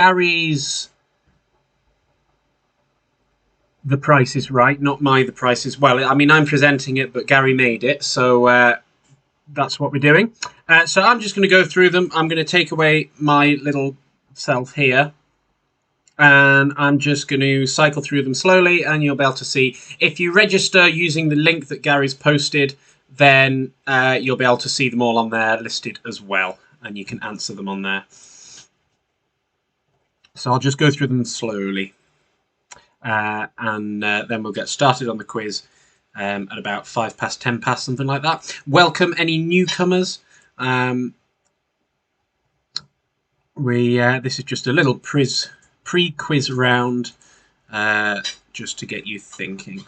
Gary's The Price is Right, not my The Price is Well. I mean, I'm presenting it, but Gary made it, so that's what we're doing. So I'm just going to go through them. I'm going to take away my little self here, and I'm just going to cycle through them slowly, and you'll be able to see. If you register using the link that Gary's posted, then you'll be able to see them all on there listed as well, and you can answer them on there. So I'll just go through them slowly, and then we'll get started on the quiz at about 5 past, 10 past, something like that. Welcome any newcomers. This is just a little pre-quiz round, just to get you thinking.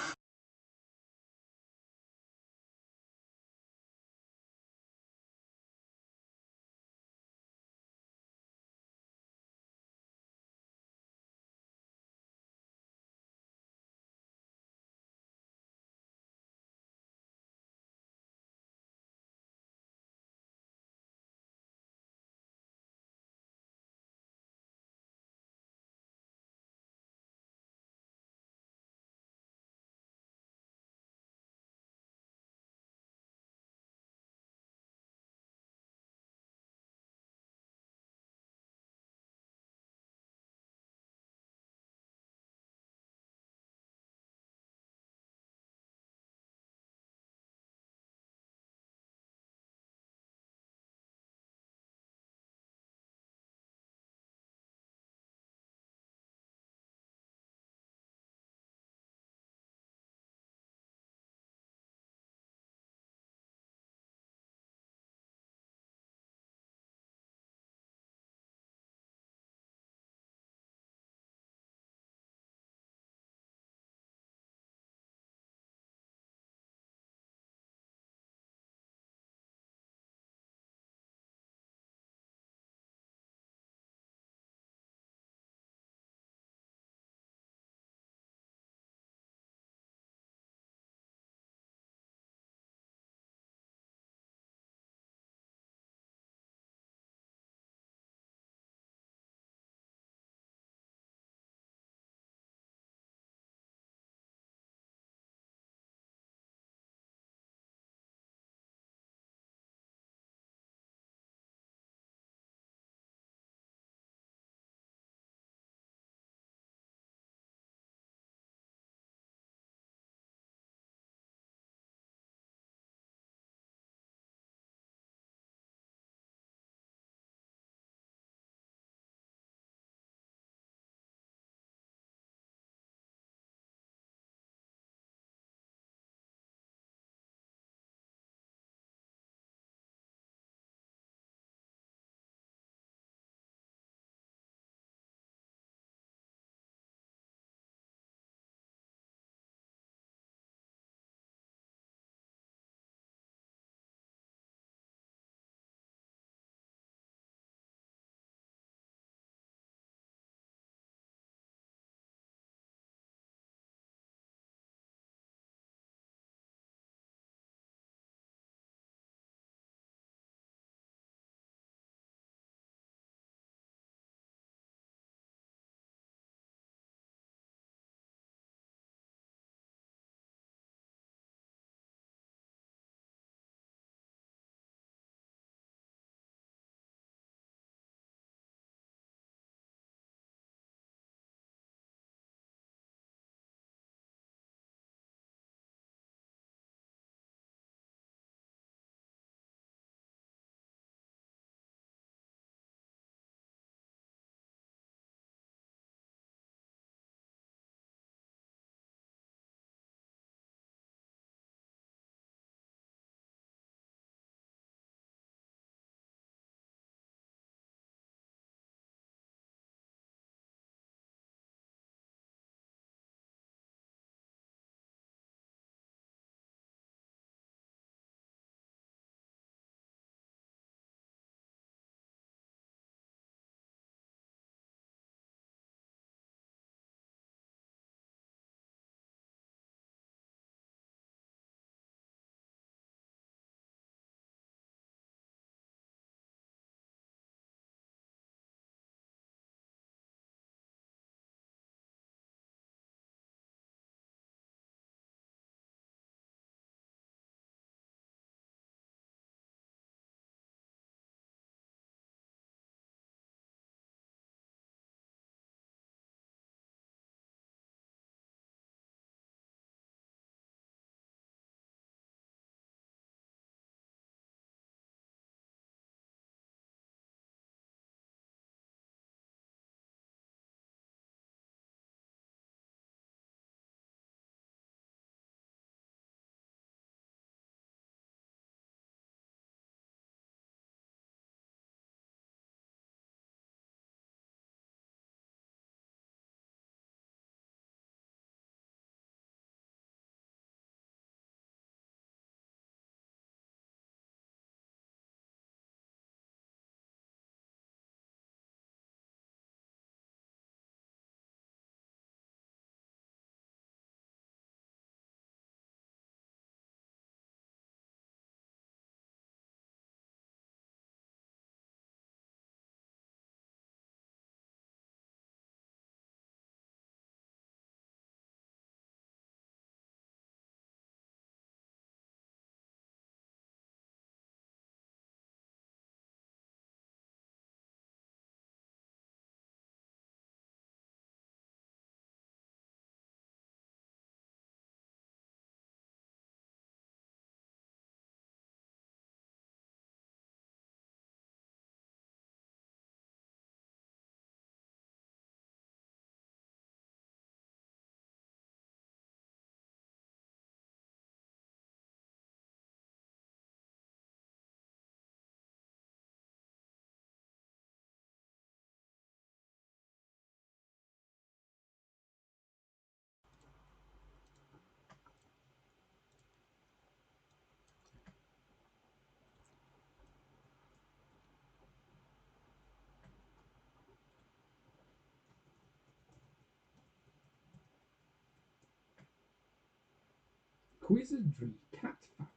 Quizardry cat facts.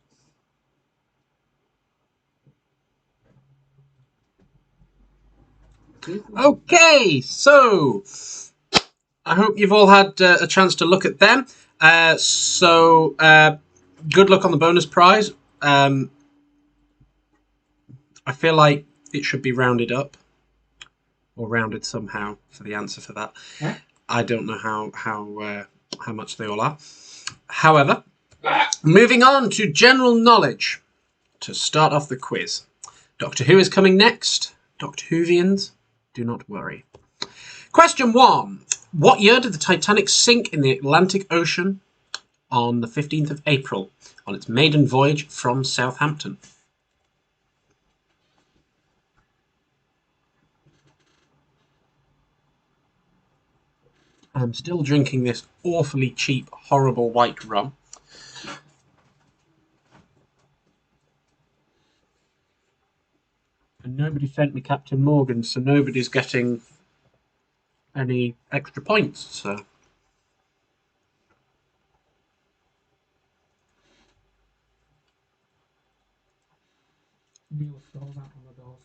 Okay, so I hope you've all had a chance to look at them. Good luck on the bonus prize. I feel like it should be rounded up or rounded somehow for the answer for that. Huh? I don't know how much they all are. However, moving on to general knowledge to start off the quiz. Doctor Who is coming next. Doctor Whovians, do not worry. Question 1. What year did the Titanic sink in the Atlantic Ocean on the 15th of April on its maiden voyage from Southampton? I'm still drinking this awfully cheap, horrible white rum. And nobody sent me Captain Morgan, so nobody's getting any extra points. So Neil spells out on the doors.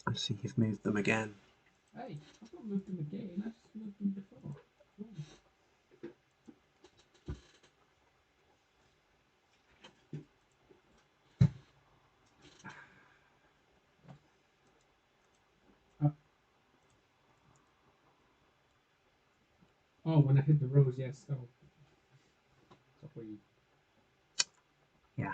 I see you've moved them again. Hey, I've not moved them again. I just moved them before. Oh, when I hit the rose, yes. Oh. Sorry. Yeah.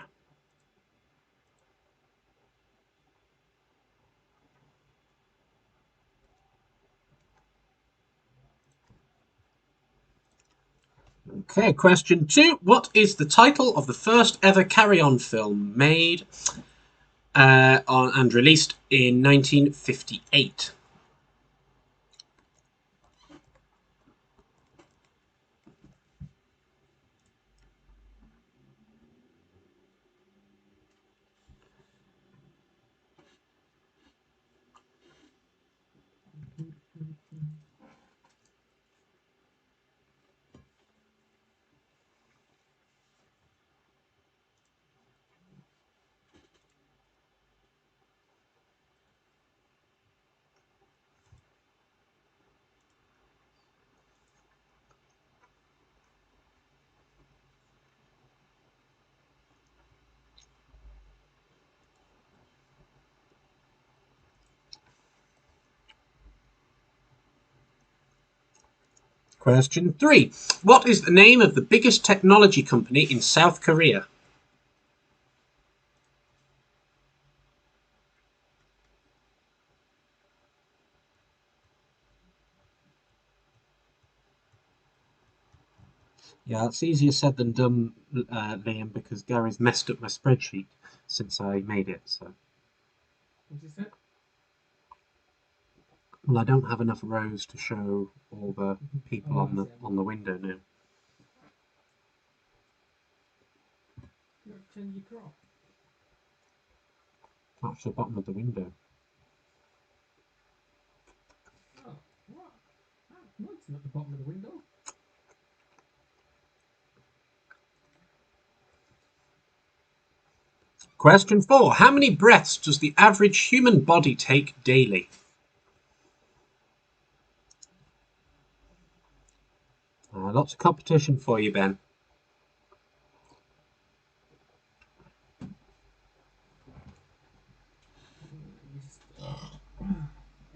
Okay, question 2. What is the title of the first ever Carry On film made and released in 1958? Question 3. What is the name of the biggest technology company in South Korea? Yeah, it's easier said than done, Liam, because Gary's messed up my spreadsheet since I made it. So, What's he said? well, I don't have enough rows to show all the people Oh, I see. on the window now. You have to change your crop. That's the bottom of the window. Oh, what? Ah, no, it's not the bottom of the window. Question 4. How many breaths does the average human body take daily? Lots of competition for you, Ben.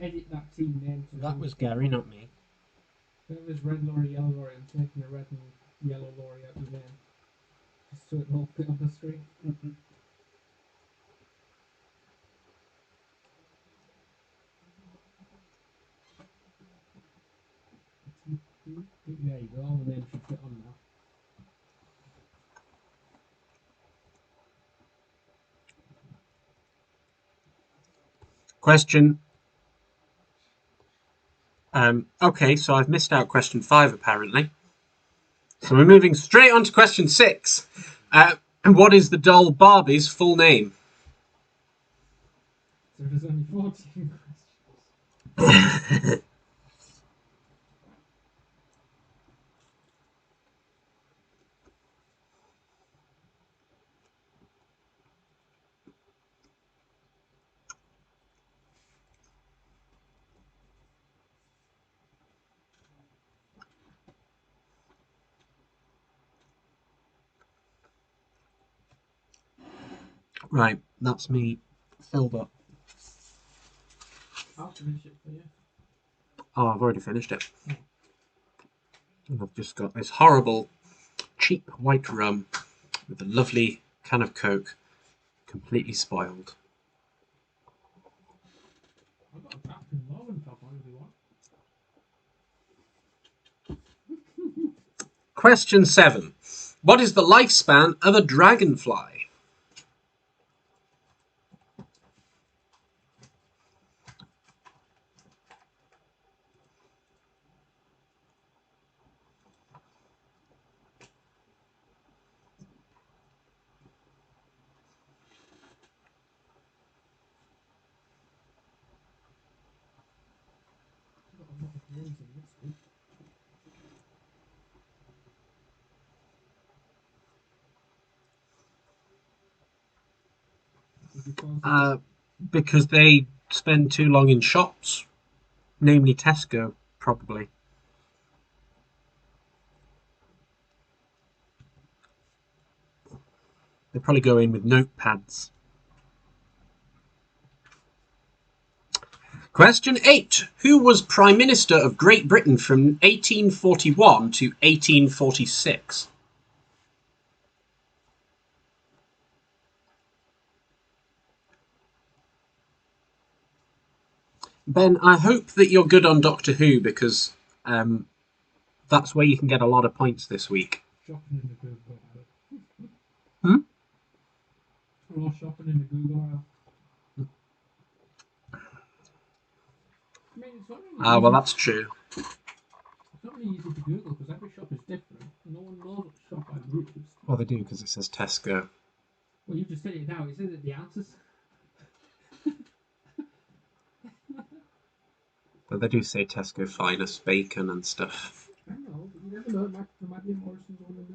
Edit that team name. That was Gary, not me. If it was red lorry, yellow lorry, I'm taking a red and yellow lorry out your name. Just so it all fit on the screen. There you go, all the names should fit on now. Question. Okay, so I've missed out question 5 apparently. So we're moving straight on to question 6. And what is the doll Barbie's full name? So there's only 14 questions. Right, that's me filled up. I'll finish it for you. Oh, I've already finished it. And I've just got this horrible, cheap white rum with a lovely can of Coke, completely spoiled. I've got a Captain Morgan top on if you want. Question 7. What is the lifespan of a dragonfly? I've got a lot of words in this one. Because they spend too long in shops, namely Tesco, probably. They probably go in with notepads. Question 8. Who was Prime Minister of Great Britain from 1841 to 1846? Ben, I hope that you're good on Doctor Who because that's where you can get a lot of points this week. Shopping in the Google aisle. Hmm? We're all shopping in the Google aisle. I mean, it's not really easy. Well, that's true. It's not really easy to Google because every shop is different. No one knows what shop I used. Well, they do because it says Tesco. Well, you just said it now. It says it the answers. But they do say Tesco finest bacon and stuff. I know, but you never know. There might be a Morrison's one in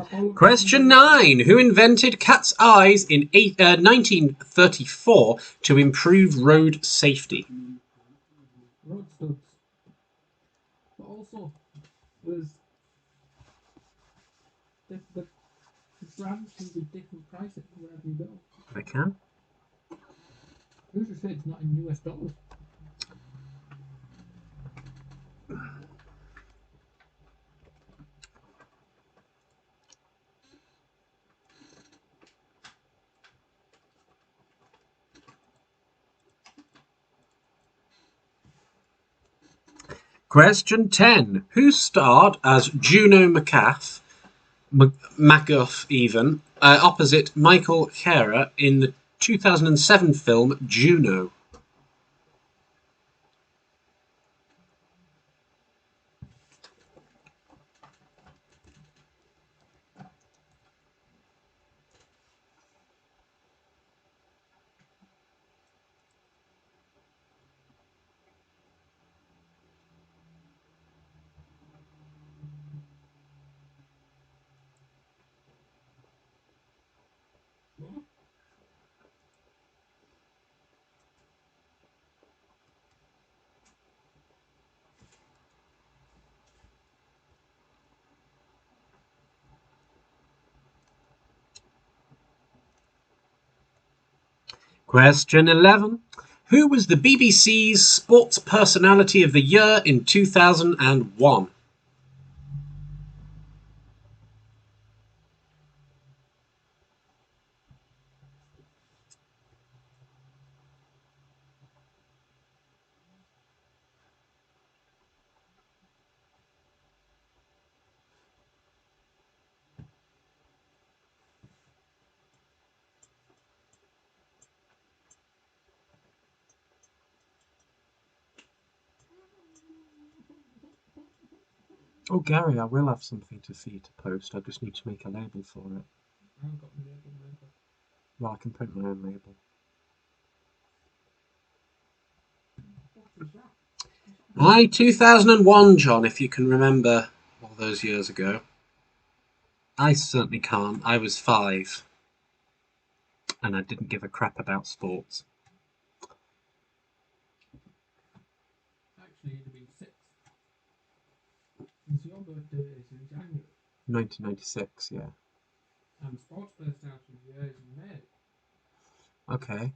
there. Question 9. Who invented cat's eyes in 1934 to improve road safety? Road studs. But also, there's the brands can be different prices wherever you go. They can. Who's to say it's not in US dollars? Question 10. Who starred as Juno MacGuff even, opposite Michael Cera in the 2007 film Juno? Question 11. Who was the BBC's Sports Personality of the Year in 2001? Oh, Gary, I will have something for you to post. I just need to make a label for it. I haven't got the label. Well, I can print my own label. What was that? 2001, John, if you can remember all those years ago. I certainly can't. I was 5. And I didn't give a crap about sports. Actually, it'd been 6. Since your birthday is in January. 1996, yeah. And sports based out of years in May. Okay.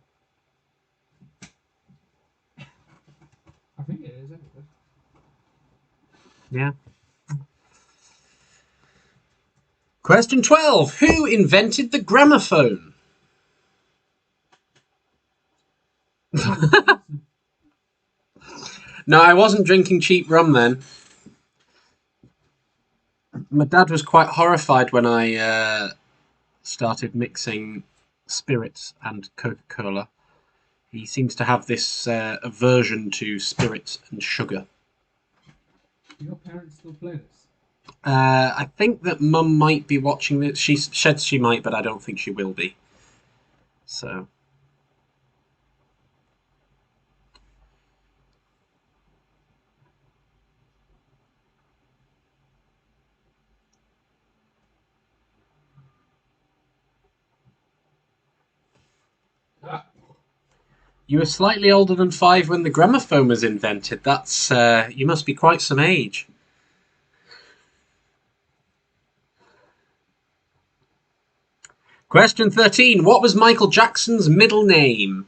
I think it is, anyway. Yeah. Question 12. Who invented the gramophone? No, I wasn't drinking cheap rum then. My dad was quite horrified when I started mixing spirits and Coca-Cola. He seems to have this aversion to spirits and sugar. Do your parents still play this? I think that Mum might be watching this. She said she might, but I don't think she will be. So. You were slightly older than 5 when the gramophone was invented. That's you must be quite some age. Question 13. What was Michael Jackson's middle name?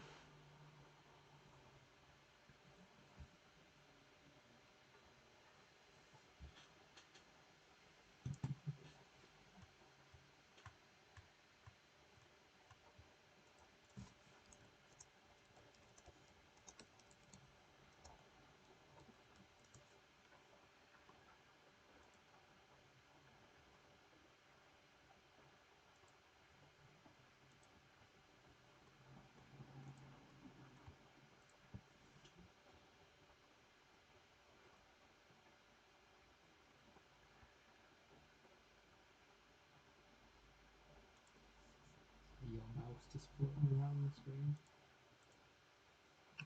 Your mouse just floating around the screen.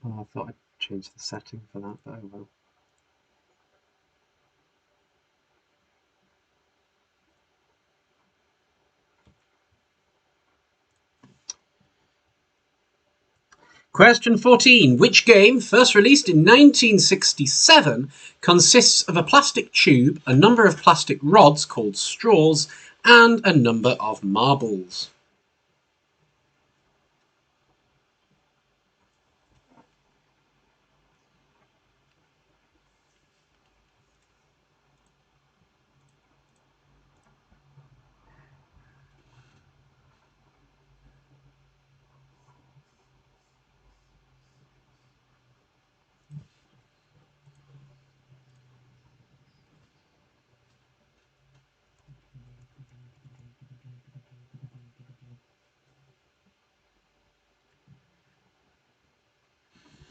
Oh, I thought I'd change the setting for that, but oh well. Question 14. Which game, first released in 1967, consists of a plastic tube, a number of plastic rods called straws, and a number of marbles?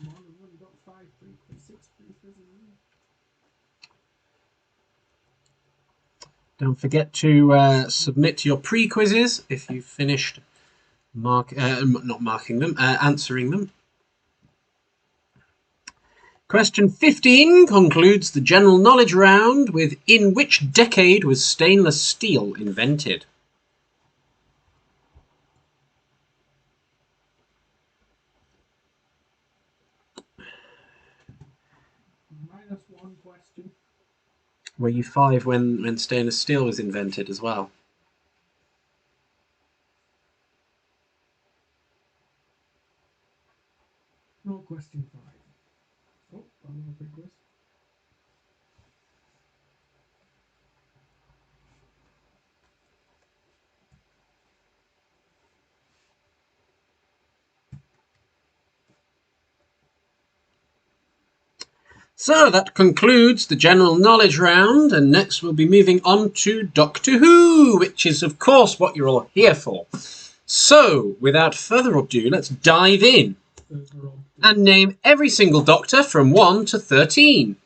Come on, we've only got 5 pre-quiz, 6 pre-quizzes. Don't forget to submit your pre-quizzes if you've finished not marking them, answering them. Question 15 concludes the general knowledge round with in which decade was stainless steel invented? -1 question. Were you 5 when stainless steel was invented as well? No, question 5. Oh, another pre-quiz. So that concludes the general knowledge round, and next we'll be moving on to Doctor Who, which is of course what you're all here for. So, without further ado, let's dive in and name every single Doctor from 1 to 13.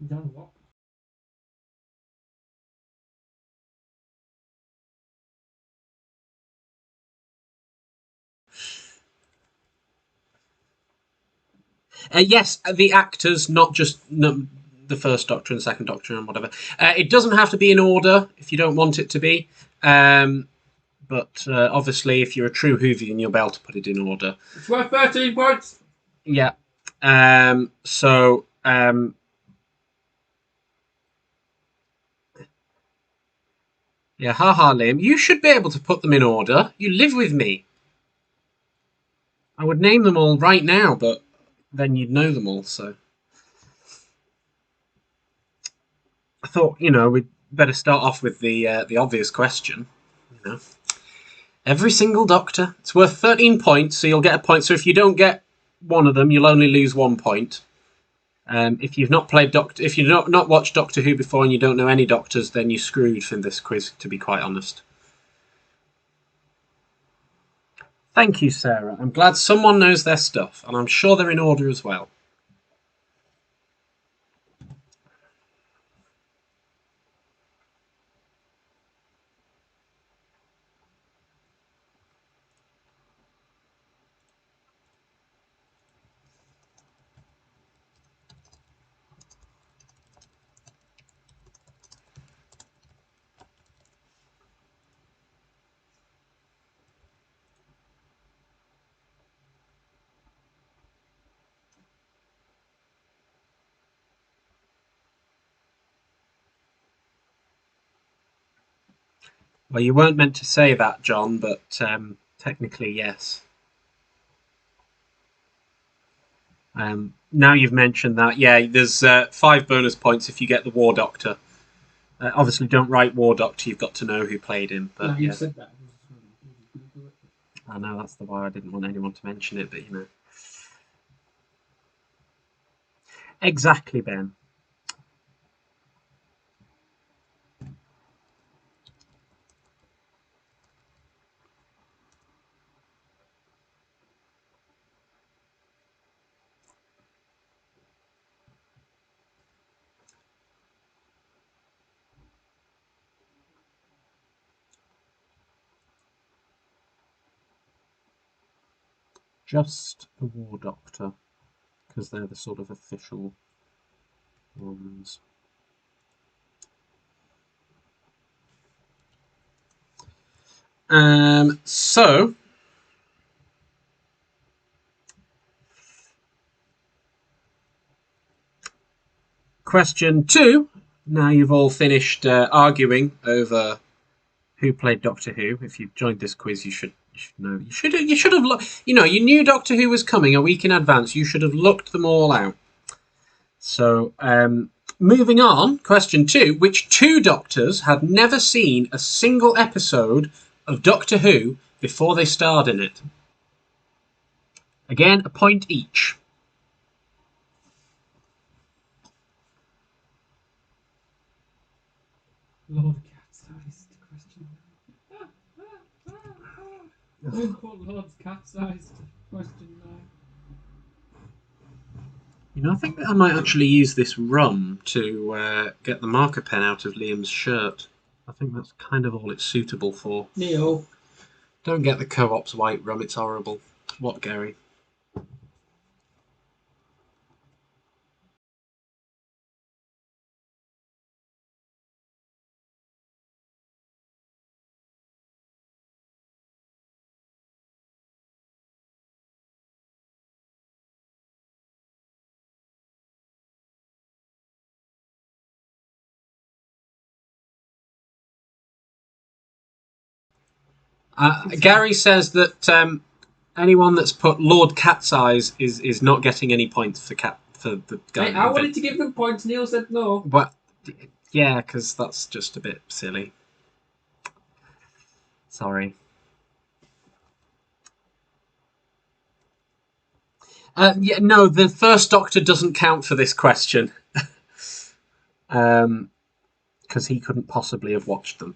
John what? Yes, the actors, not just the first Doctor and second Doctor and whatever. It doesn't have to be in order if you don't want it to be. But obviously, if you're a true Whovian, you'll be able to put it in order. It's worth 13 points. Yeah. Yeah, haha, Liam. You should be able to put them in order. You live with me. I would name them all right now, but then you'd know them all, so. I thought, we'd better start off with the obvious question. Every single Doctor. It's worth 13 points, so you'll get a point. So if you don't get one of them, you'll only lose 1 point. If you've not played if you've not watched Doctor Who before and you don't know any Doctors, then you're screwed for this quiz, to be quite honest. Thank you, Sarah. I'm glad someone knows their stuff, and I'm sure they're in order as well. Well, you weren't meant to say that, John, but technically, yes. Now you've mentioned that, yeah, there's 5 bonus points if you get the War Doctor. Obviously, don't write War Doctor, you've got to know who played him. But, No, you said that. I know, that's why I didn't want anyone to mention it, but Exactly, Ben. Just the War Doctor, because they're the sort of official ones. So, question 2. Now you've all finished arguing over who played Doctor Who. If you've joined this quiz, you should know. You should have looked. You knew Doctor Who was coming a week in advance. You should have looked them all out. So, moving on. Question 2: which 2 Doctors had never seen a single episode of Doctor Who before they starred in it? Again, a point each. Lord cat-sized question. Don't put Lord's cat-sized question now. I think that I might actually use this rum to get the marker pen out of Liam's shirt. I think that's kind of all it's suitable for. Neil. Don't get the Co-op's white rum, it's horrible. What, Gary? Gary says that anyone that's put Lord Cat's Eyes is not getting any points for the guy. I wanted to give them points. Neil said no. But yeah, because that's just a bit silly. Sorry. No, the first Doctor doesn't count for this question. Because he couldn't possibly have watched them.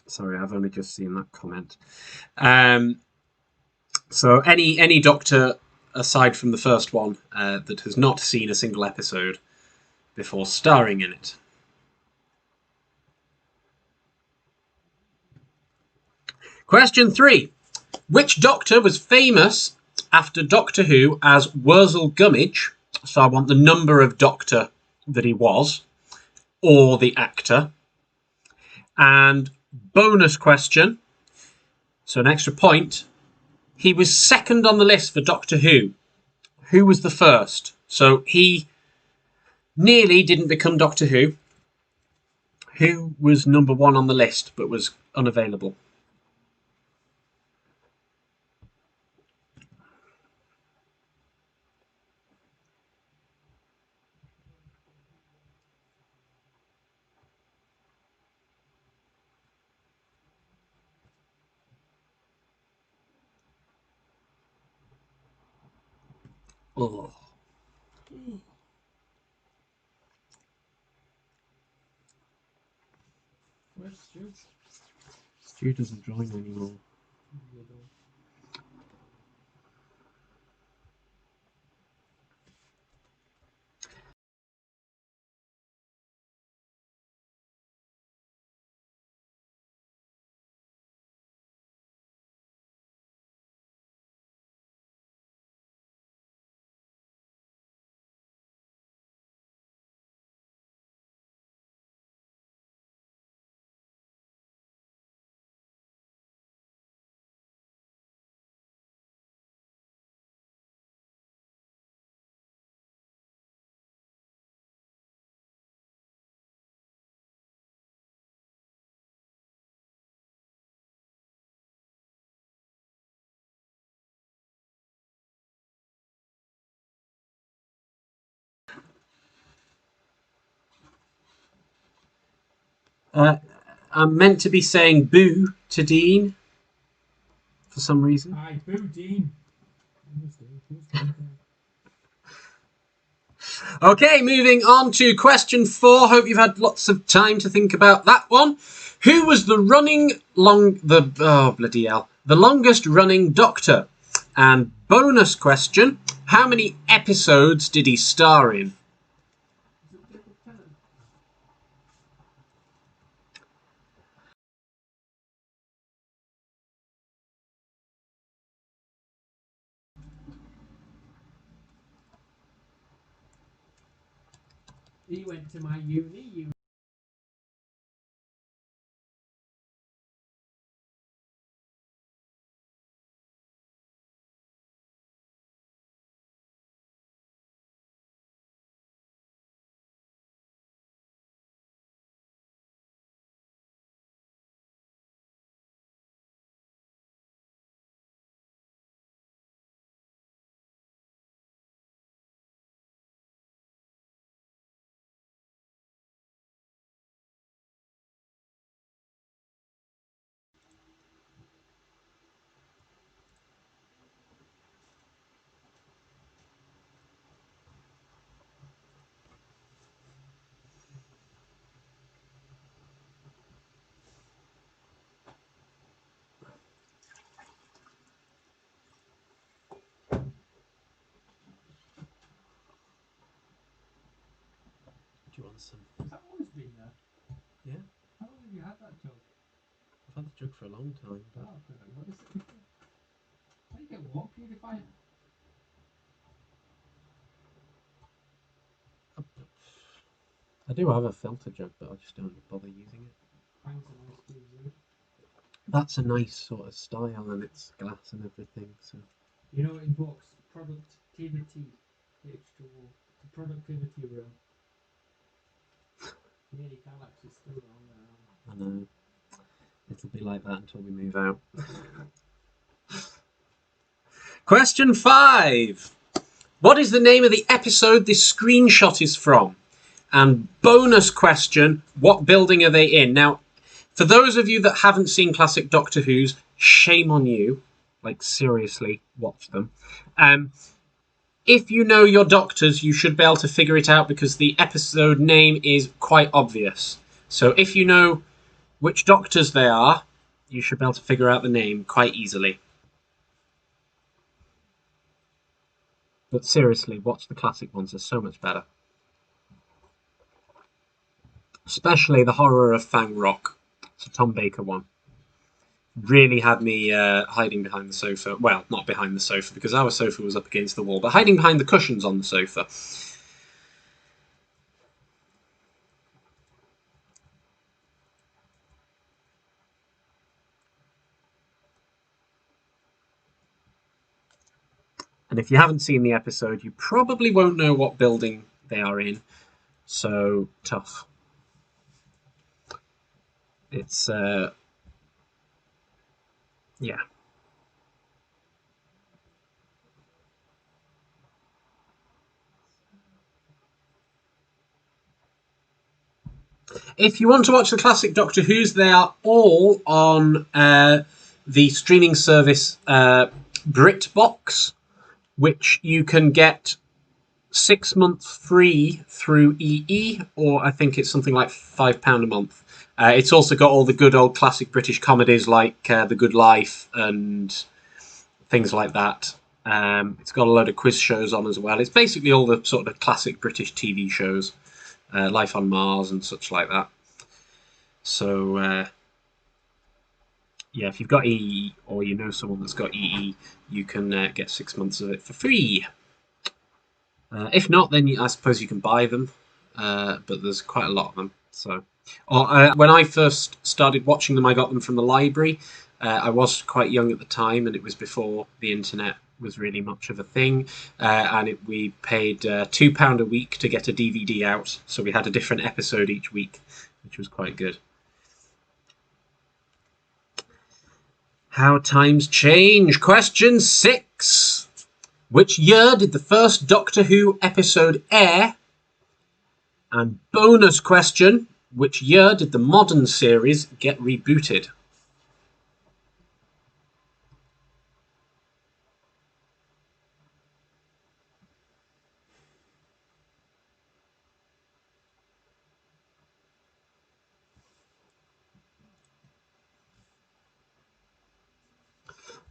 Sorry, I've only just seen that comment. So any Doctor aside from the first one that has not seen a single episode before starring in it. Question 3. Which Doctor was famous after Doctor Who as Wurzel Gummidge. So I want the number of Doctor that he was, or the actor. And bonus question, so an extra point. He was second on the list for Doctor Who. Who was the first? So he nearly didn't become Doctor Who. Who was number one on the list but was unavailable? Oh. Where's Stu? Stu doesn't join anymore. I'm meant to be saying boo to Dean for some reason. Aye, boo, Dean. Okay, moving on to question 4. Hope you've had lots of time to think about that one. Who was the longest running Doctor? And bonus question, how many episodes did he star in? He went to my uni. Do you want some? Has that always been there? Yeah. How long have you had that jug? I've had the jug for a long time. But... Oh, okay. What is it? How do you get warm purifier? I do have a filter jug, but I just don't bother using it. Finds a nice squeeze. That's a nice sort of style, and it's glass and everything. So You know, it invokes productivity. H2O. The productivity room. Nearly Galaxy is still on there. I know it'll be like that until we move out. Question 5. What is the name of the episode this screenshot is from? And bonus question, what building are they in? Now, for those of you that haven't seen classic Doctor Who's, shame on you. Like, seriously, watch them. If you know your Doctors, you should be able to figure it out because the episode name is quite obvious. So if you know which Doctors they are, you should be able to figure out the name quite easily. But seriously, watch the classic ones. They're so much better. Especially the Horror of Fang Rock. It's a Tom Baker one. really had me hiding behind the sofa. Well, not behind the sofa, because our sofa was up against the wall, but hiding behind the cushions on the sofa. And if you haven't seen the episode, you probably won't know what building they are in. So tough. It's yeah. If you want to watch the classic Doctor Who's, they are all on the streaming service BritBox, which you can get 6 months free through EE, or I think it's something like £5 a month. It's also got all the good old classic British comedies like The Good Life and things like that. It's got a load of quiz shows on as well. It's basically all the sort of classic British TV shows, Life on Mars and such like that. So, yeah, if you've got EE or you know someone that's got EE, you can get 6 months of it for free. If not, then I suppose you can buy them, but there's quite a lot of them. So, when I first started watching them, I got them from the library. I was quite young at the time, and it was before the internet was really much of a thing. And we paid £2 a week to get a DVD out, so we had a different episode each week, which was quite good. How times change. Question 6. Which year did the first Doctor Who episode air? And bonus question, which year did the modern series get rebooted?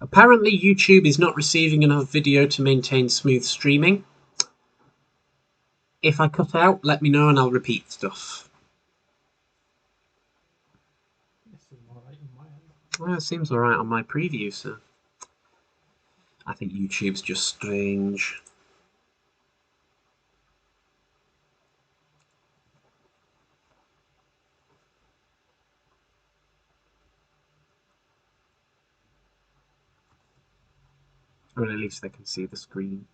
Apparently YouTube is not receiving enough video to maintain smooth streaming. If I cut out, let me know and I'll repeat stuff. Well, it seems alright on my preview, so I think YouTube's just strange. Or at least they can see the screen.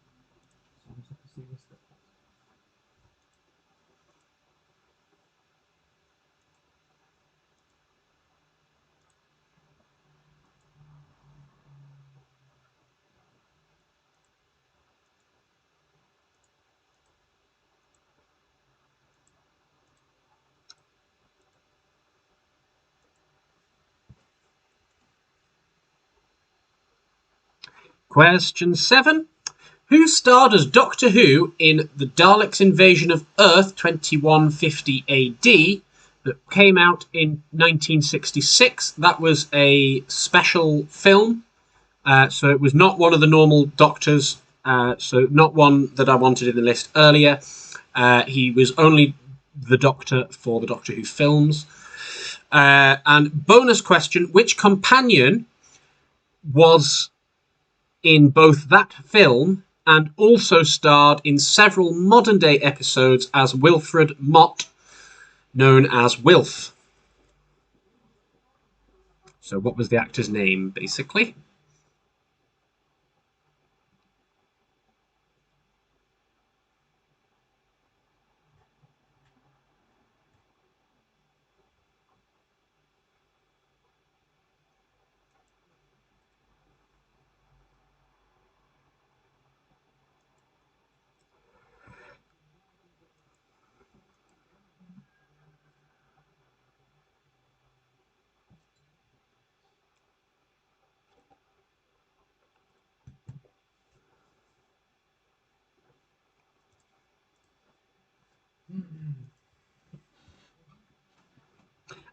Question 7. Who starred as Doctor Who in The Daleks' Invasion of Earth 2150 AD that came out in 1966? That was a special film, so it was not one of the normal Doctors, so not one that I wanted in the list earlier. He was only the Doctor for the Doctor Who films. And bonus question, which companion was in both that film and also starred in several modern-day episodes as Wilfred Mott, known as Wilf? So what was the actor's name, basically?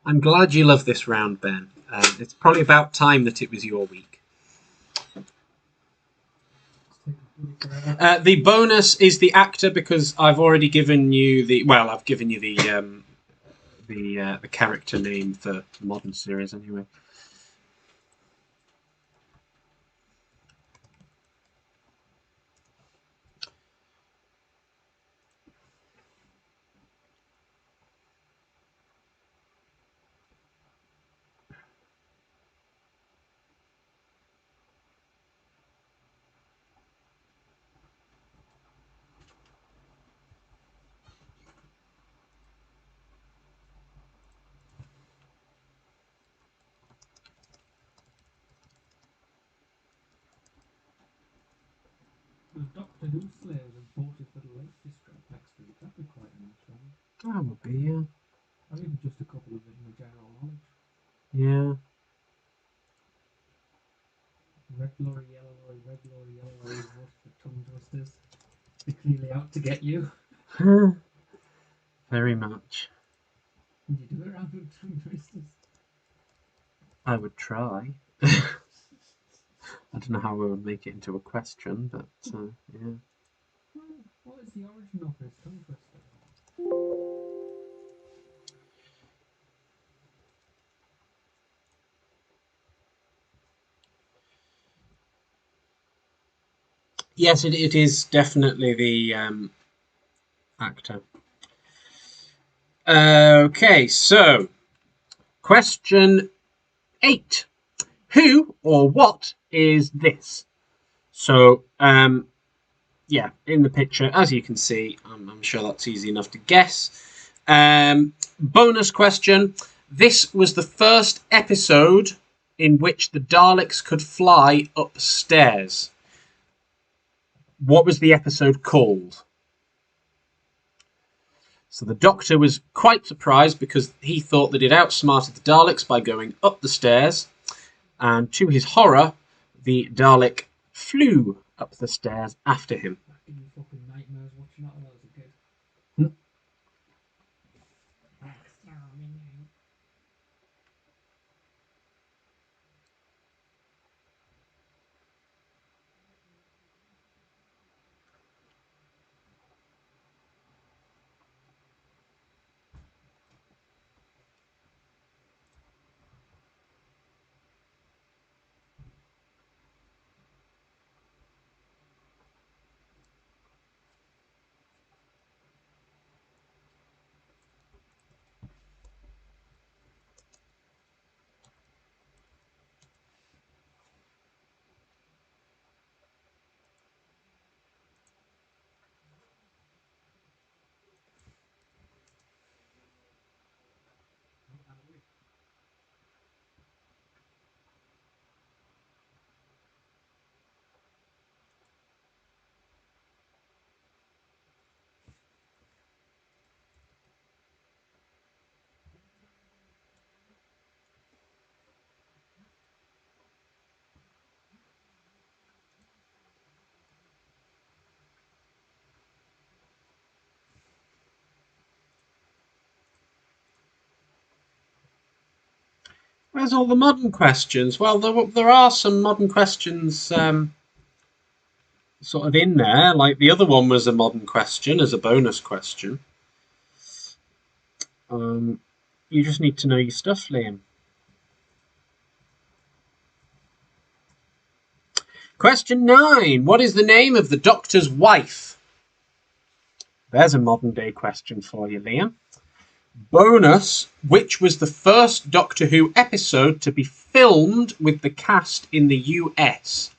I'm glad you love this round, Ben. It's probably about time that it was your week. The bonus is the actor, because I've already given you the... Well, I've given you the character name for the modern series, anyway. Doctor Who slaves and voted for the Lake District next week. That'd be quite a nice one. That would be, yeah. Or even just a couple of it in the general knowledge. Yeah. Red lorry, yellow lorry, red lorry, yellow lorry, voted for tongue twisters. They're clearly out to get you. Very much. Would you do it around with tongue twisters? I would try. I don't know how we would make it into a question, but yeah. What is the origin of this tongue twister? Yes, it is definitely the actor. Okay, so question 8. Who or what is this? So, yeah, in the picture, as you can see, I'm sure that's easy enough to guess. Bonus question. This was the first episode in which the Daleks could fly upstairs. What was the episode called? So the Doctor was quite surprised because he thought that it outsmarted the Daleks by going up the stairs. And to his horror, the Dalek flew up the stairs after him. That gave me fucking nightmares watching that when I was a kid. Where's all the modern questions? Well, there are some modern questions sort of in there. Like the other one was a modern question as a bonus question. You just need to know your stuff, Liam. Question 9. What is the name of the Doctor's wife? There's a modern day question for you, Liam. Bonus. Which was the first Doctor Who episode to be filmed with the cast in the US?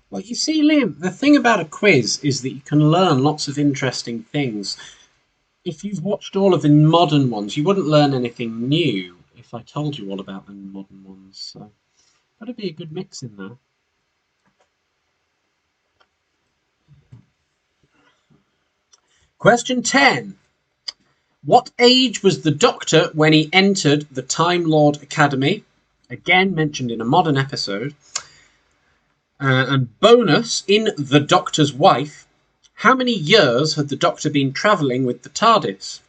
Well, you see, Liam, the thing about a quiz is that you can learn lots of interesting things. If you've watched all of the modern ones, you wouldn't learn anything new if I told you all about the modern ones. So, that'd be a good mix in there. Question 10. What age was the Doctor when he entered the Time Lord Academy? Again, mentioned in a modern episode. And bonus, in The Doctor's Wife, how many years had the Doctor been travelling with the TARDIS?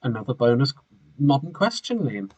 Another bonus modern question, Liam.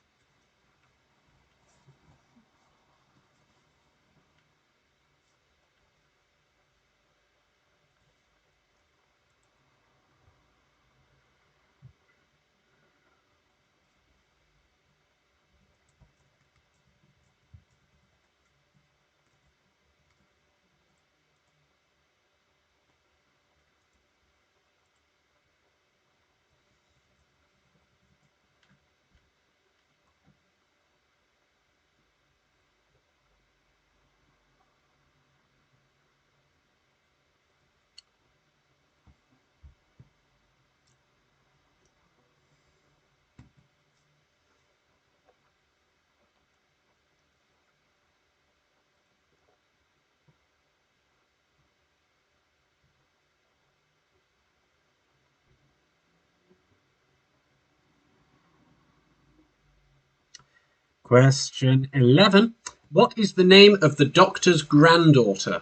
Question 11. What is the name of the Doctor's granddaughter?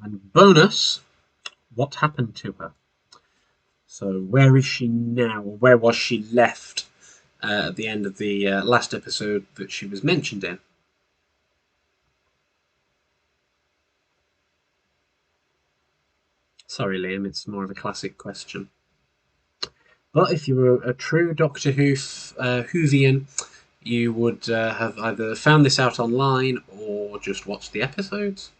And bonus, what happened to her? So where is she now? Or where was she left at the end of the last episode that she was mentioned in? Sorry, Liam, it's more of a classic question. But if you were a true Doctor Who Whovian, you would have either found this out online or just watched the episodes.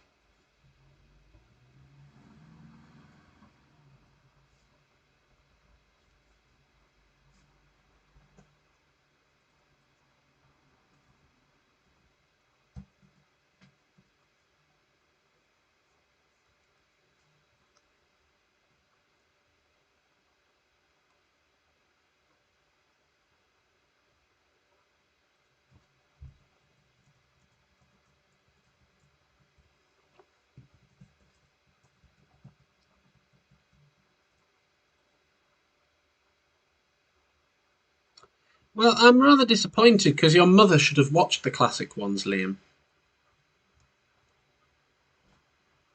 Well, I'm rather disappointed because your mother should have watched the classic ones, Liam.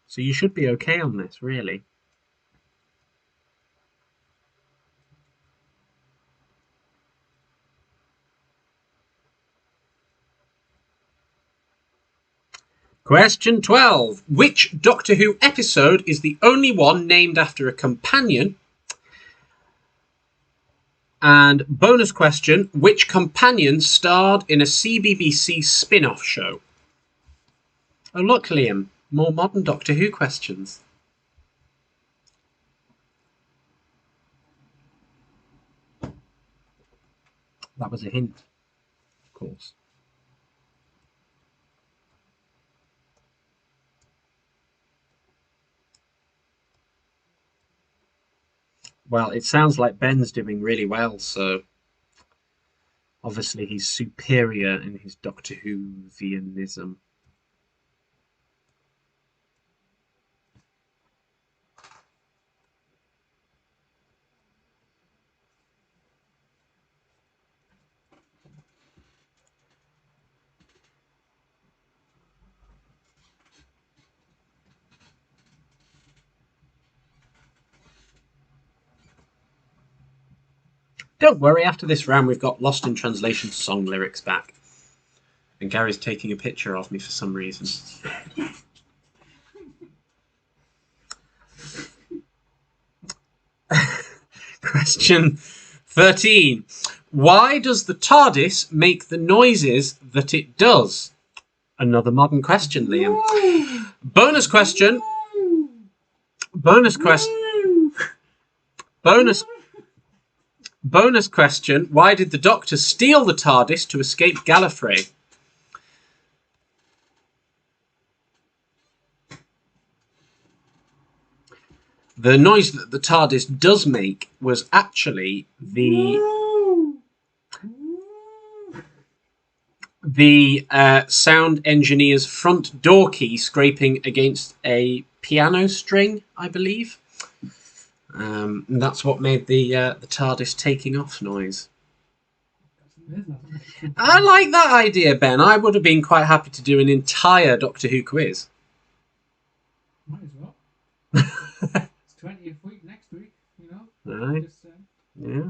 So you should be okay on this, really. Question 12. Which Doctor Who episode is the only one named after a companion? And bonus question, which companion starred in a CBBC spin-off show? Oh, look, Liam, more modern Doctor Who questions. That was a hint, of course. Well, it sounds like Ben's doing really well, so obviously he's superior in his Doctor Who-vianism. Don't worry, after this round we've got Lost in Translation song lyrics back. And Gary's taking a picture of me for some reason. Question 13. Why does the TARDIS make the noises that it does? Another modern question, Liam. Bonus question. Bonus question. Why did the Doctor steal the TARDIS to escape Gallifrey? The noise that the TARDIS does make was actually the sound engineer's front door key scraping against a piano string, I believe. And that's what made the TARDIS taking off noise. I like that idea, Ben. I would have been quite happy to do an entire Doctor Who quiz. Might as well. It's 20th week next week, you know. Right. Just, Yeah.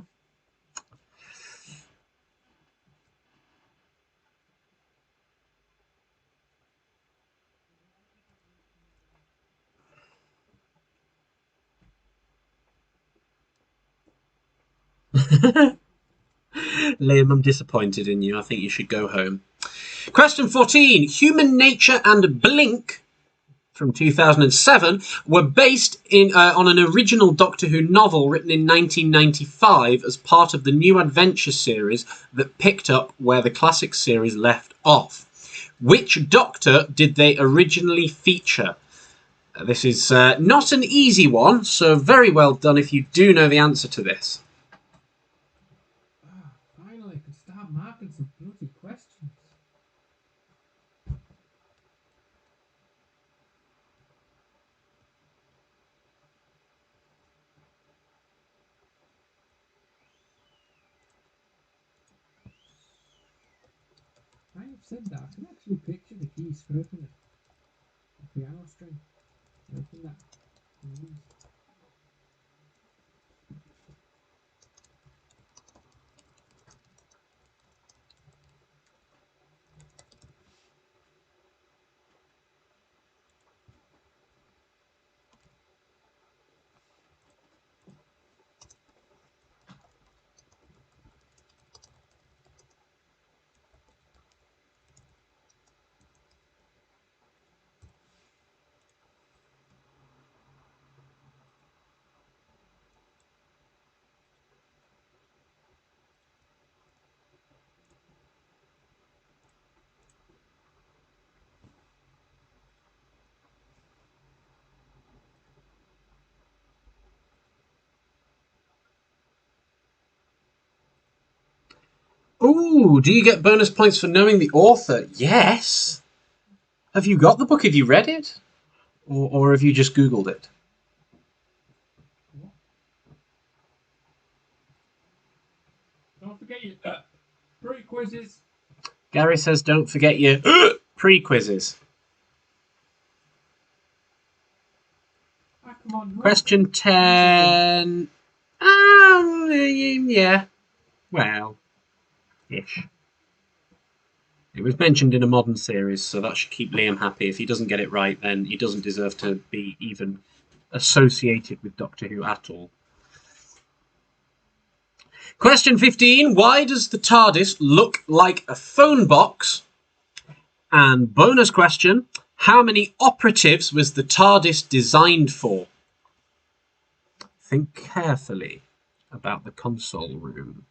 Liam, I'm disappointed in you. I think you should go home. Question 14. Human Nature and Blink from 2007 were based on an original Doctor Who novel written in 1995 as part of the New Adventure series that picked up where the classic series left off. Which Doctor did they originally feature? This is not an easy one, so very well done if you do know the answer to this. finally, I can start marking some bloody questions. I have said that. I can actually picture the keys scraping the piano string. Making that noise. Ooh, do you get bonus points for knowing the author? Yes. Have you got the book? Have you read it? Or have you just Googled it? What? Don't forget your pre-quizzes. Gary says don't forget your pre-quizzes. Ah, come on. Question 10. Yeah. Well, ish. It was mentioned in a modern series, so that should keep Liam happy. If he doesn't get it right, then he doesn't deserve to be even associated with Doctor Who at all. Question 15. Why does the TARDIS look like a phone box? And bonus question. How many operatives was the TARDIS designed for? Think carefully about the console room.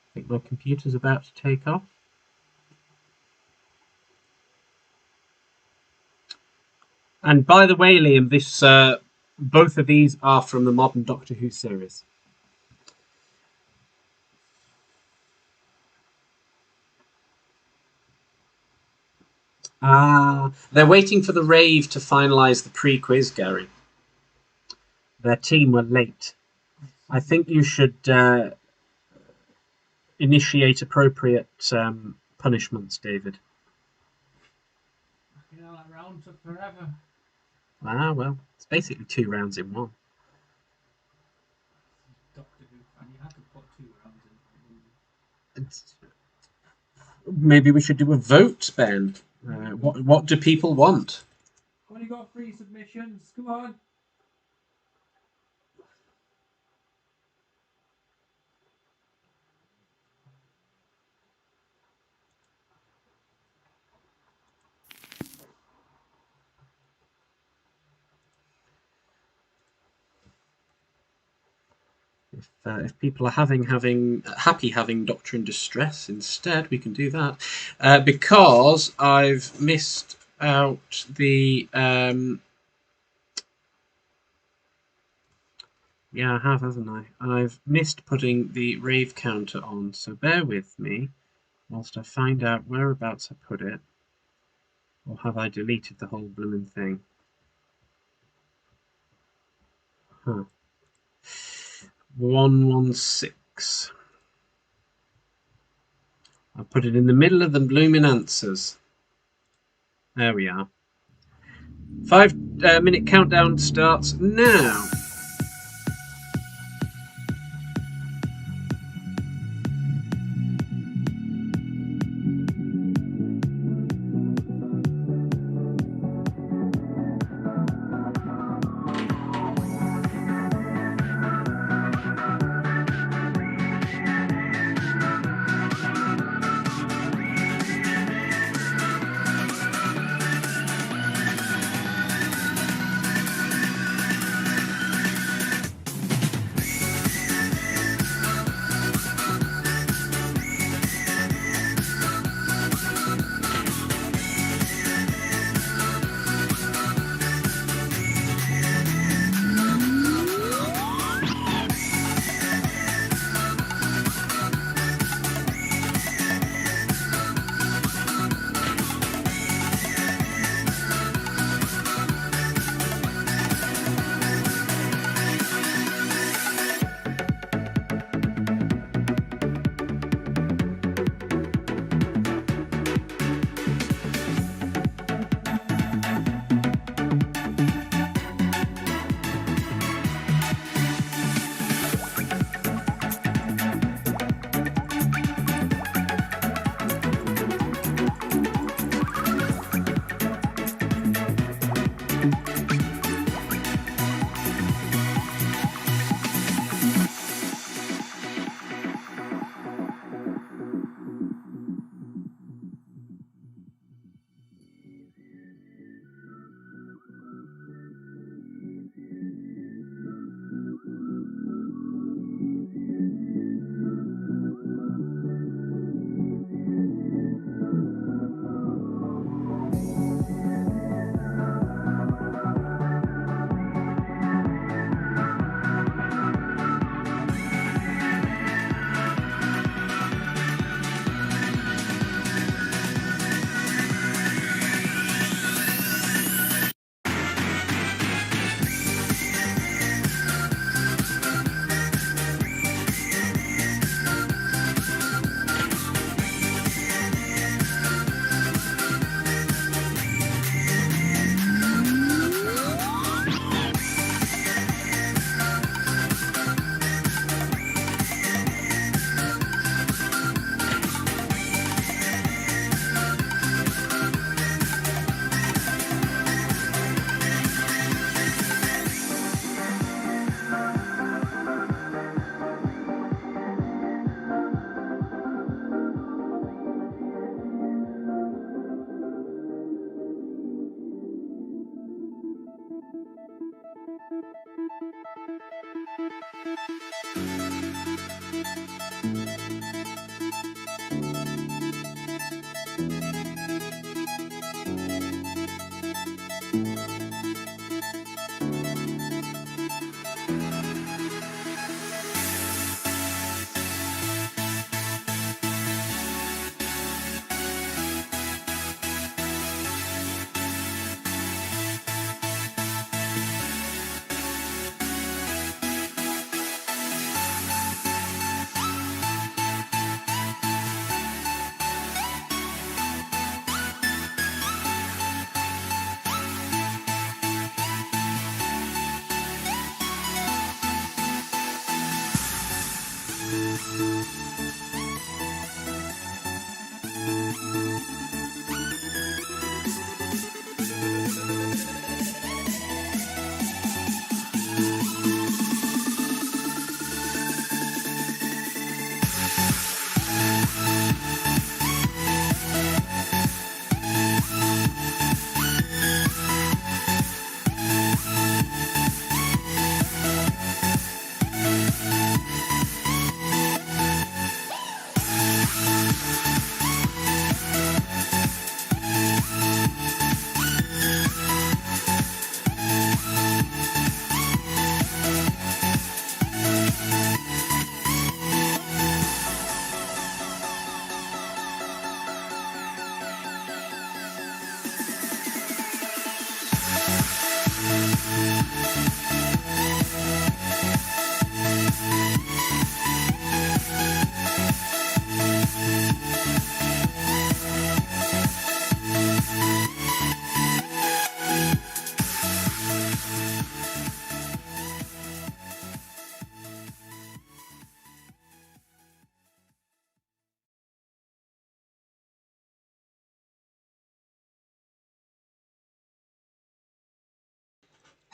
I think my computer's about to take off. And by the way, Liam, this both of these are from the modern Doctor Who series. They're waiting for the rave to finalise the pre-quiz, Gary. Their team were late. I think you should initiate appropriate punishments, David. You know, that round took forever. Ah, well, it's basically 2 rounds in one. Doctor Who fan, you had to put 2 rounds in. Maybe we should do a vote, Ben. What do people want? Only got 3 submissions. Come on. If people are happy having Doctor in Distress instead, we can do that. Because I've missed out the... yeah, I have, haven't I? I've missed putting the rave counter on, so bear with me whilst I find out whereabouts I put it. Or have I deleted the whole blooming thing? Huh. 116. I put it in the middle of the blooming answers. There we are. 5-minute countdown starts now.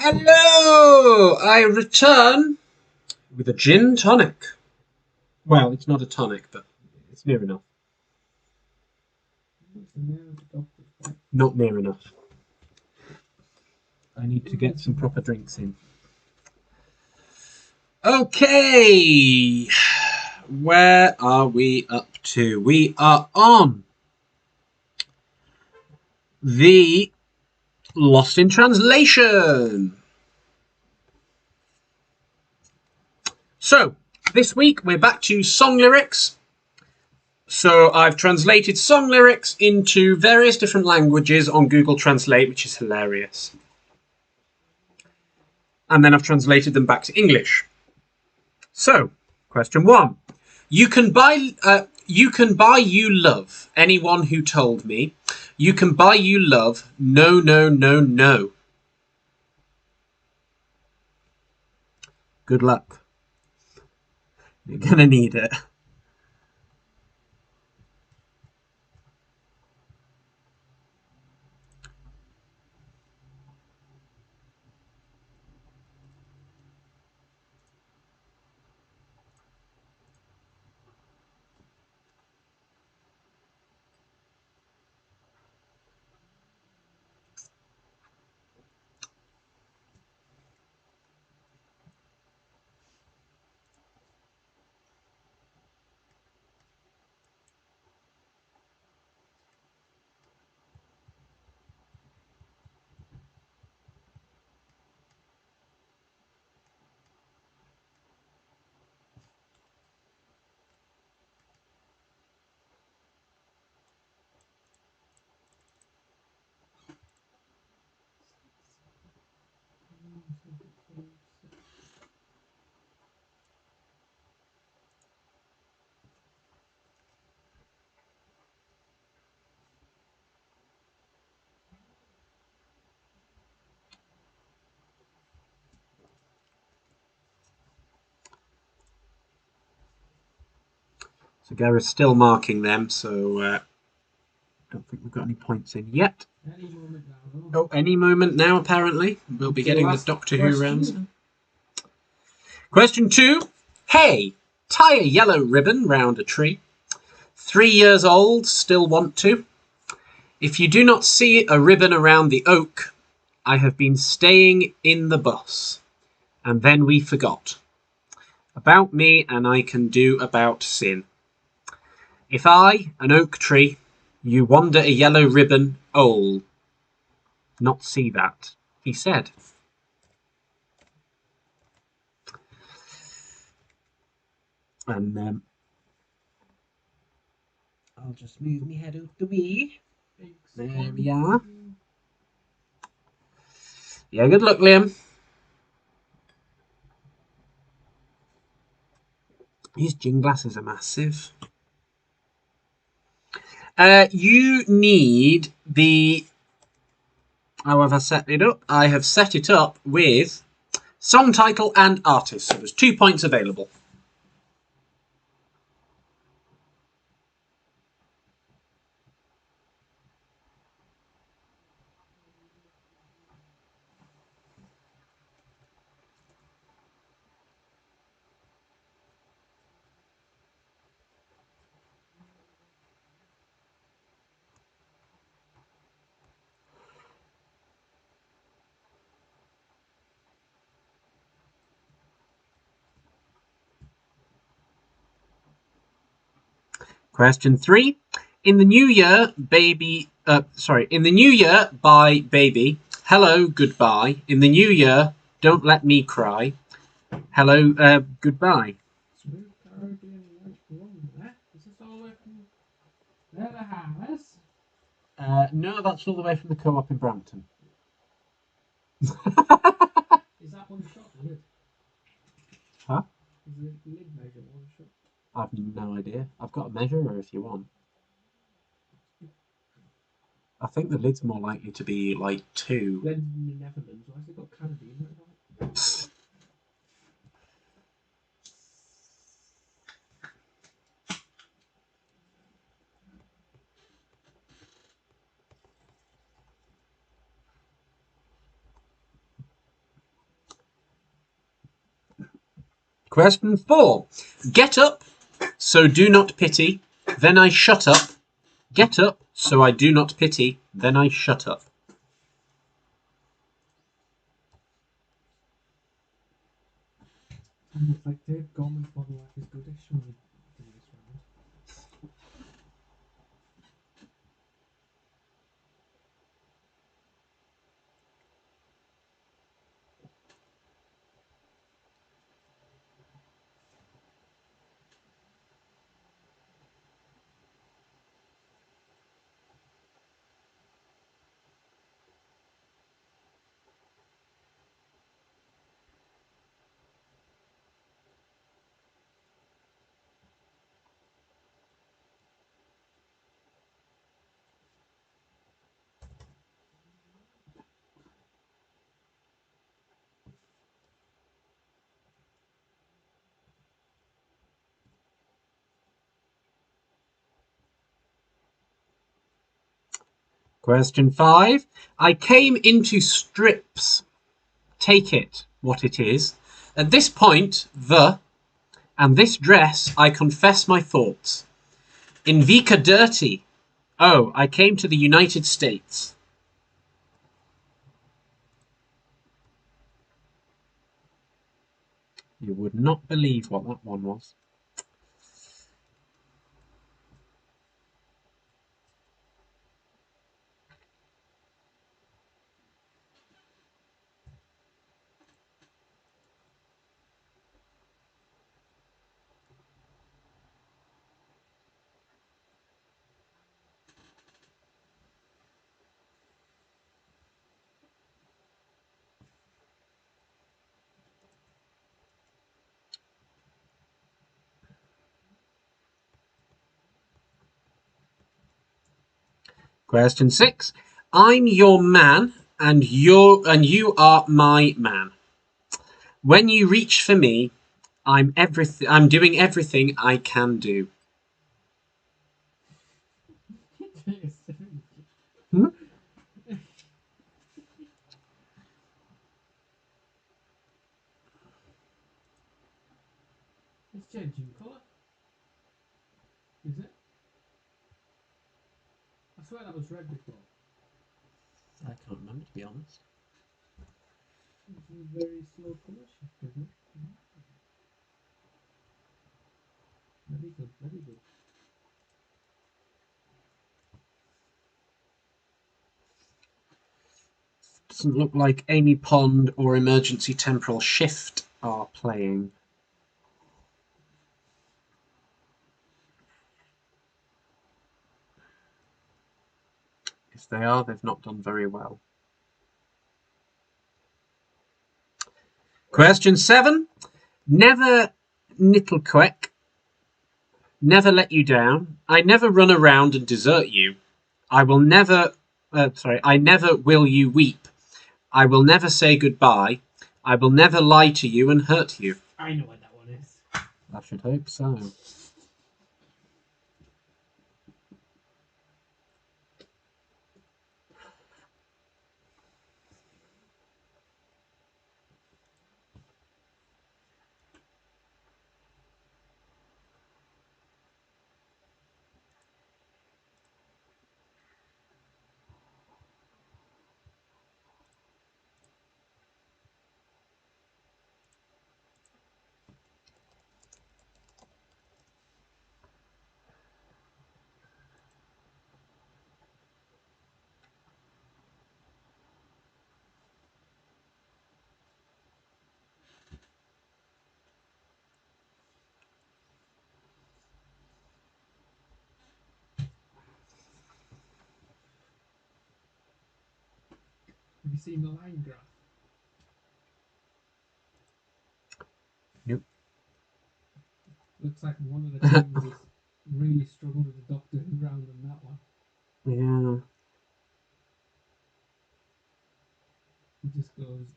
Hello! I return with a gin tonic. Well, it's not a tonic, but it's near enough. Not near enough. I need to get some proper drinks in. Okay, where are we up to? We are on the Lost in Translation. So, this week we're back to song lyrics. So I've translated song lyrics into various different languages on Google Translate, which is hilarious. And then I've translated them back to English. So, question 1. You can buy you love anyone who told me. You can buy you love. No, no, no, no. Good luck. You're gonna need it. So Gareth's still marking them, so I don't think we've got any points in yet. Any moment now, apparently. We'll be getting the Doctor Who rounds. Question 2. Hey, tie a yellow ribbon round a tree. 3 years old, still want to. If you do not see a ribbon around the oak, I have been staying in the bus. And then we forgot. About me and I can do about sin. If I, an oak tree, you wander a yellow ribbon, old, not see that, he said. And I'll just move my head out the way. There we are. Yeah, good luck, Liam. These gin glasses are massive. You need the... How have I set it up? I have set it up with song title and artist. So there's 2 points available. Question 3. In the new year, in the new year, bye, baby. Hello, goodbye. In the new year, don't let me cry. Hello, goodbye. Smooth Caribbean white blonde. Is this all the way from there, the house? No, that's all the way from the co-op in Brampton. Is that one shot, the lid? Huh? Is the lid measure one shot? I've no idea. I've got a measurer if you want. I think the lid's more likely to be like 2. Then in the Netherlands, why has it got Caribbean written on it? Question 4. Get up, so do not pity. Then I shut up. Get up, so I do not pity. Then I shut up. It's like Dave Gorman's Model Life is Goodish when we do this round. Question 5. I came into strips. Take it, what it is. At this point, and this dress, I confess my thoughts. In Vika dirty. Oh, I came to the United States. You would not believe what that one was. Question 6. I'm your man, and you are my man. When you reach for me, I'm doing everything I can do. Hmm? It's changing colour. Is it? I swear that was red before. I can't remember, to be honest. It's a very slow colour shift, isn't it? Very good, very good. Doesn't look like Amy Pond or Emergency Temporal Shift are playing. If they are, they've not done very well. Question 7. Never Nittlequeck. Never let you down. I never run around and desert you. I never will you weep. I will never say goodbye. I will never lie to you and hurt you. I know what that one is. I should hope so. seen the line graph? Nope. Looks like one of the teams has really struggled with the Doctor Who round on that one. Yeah. He just goes.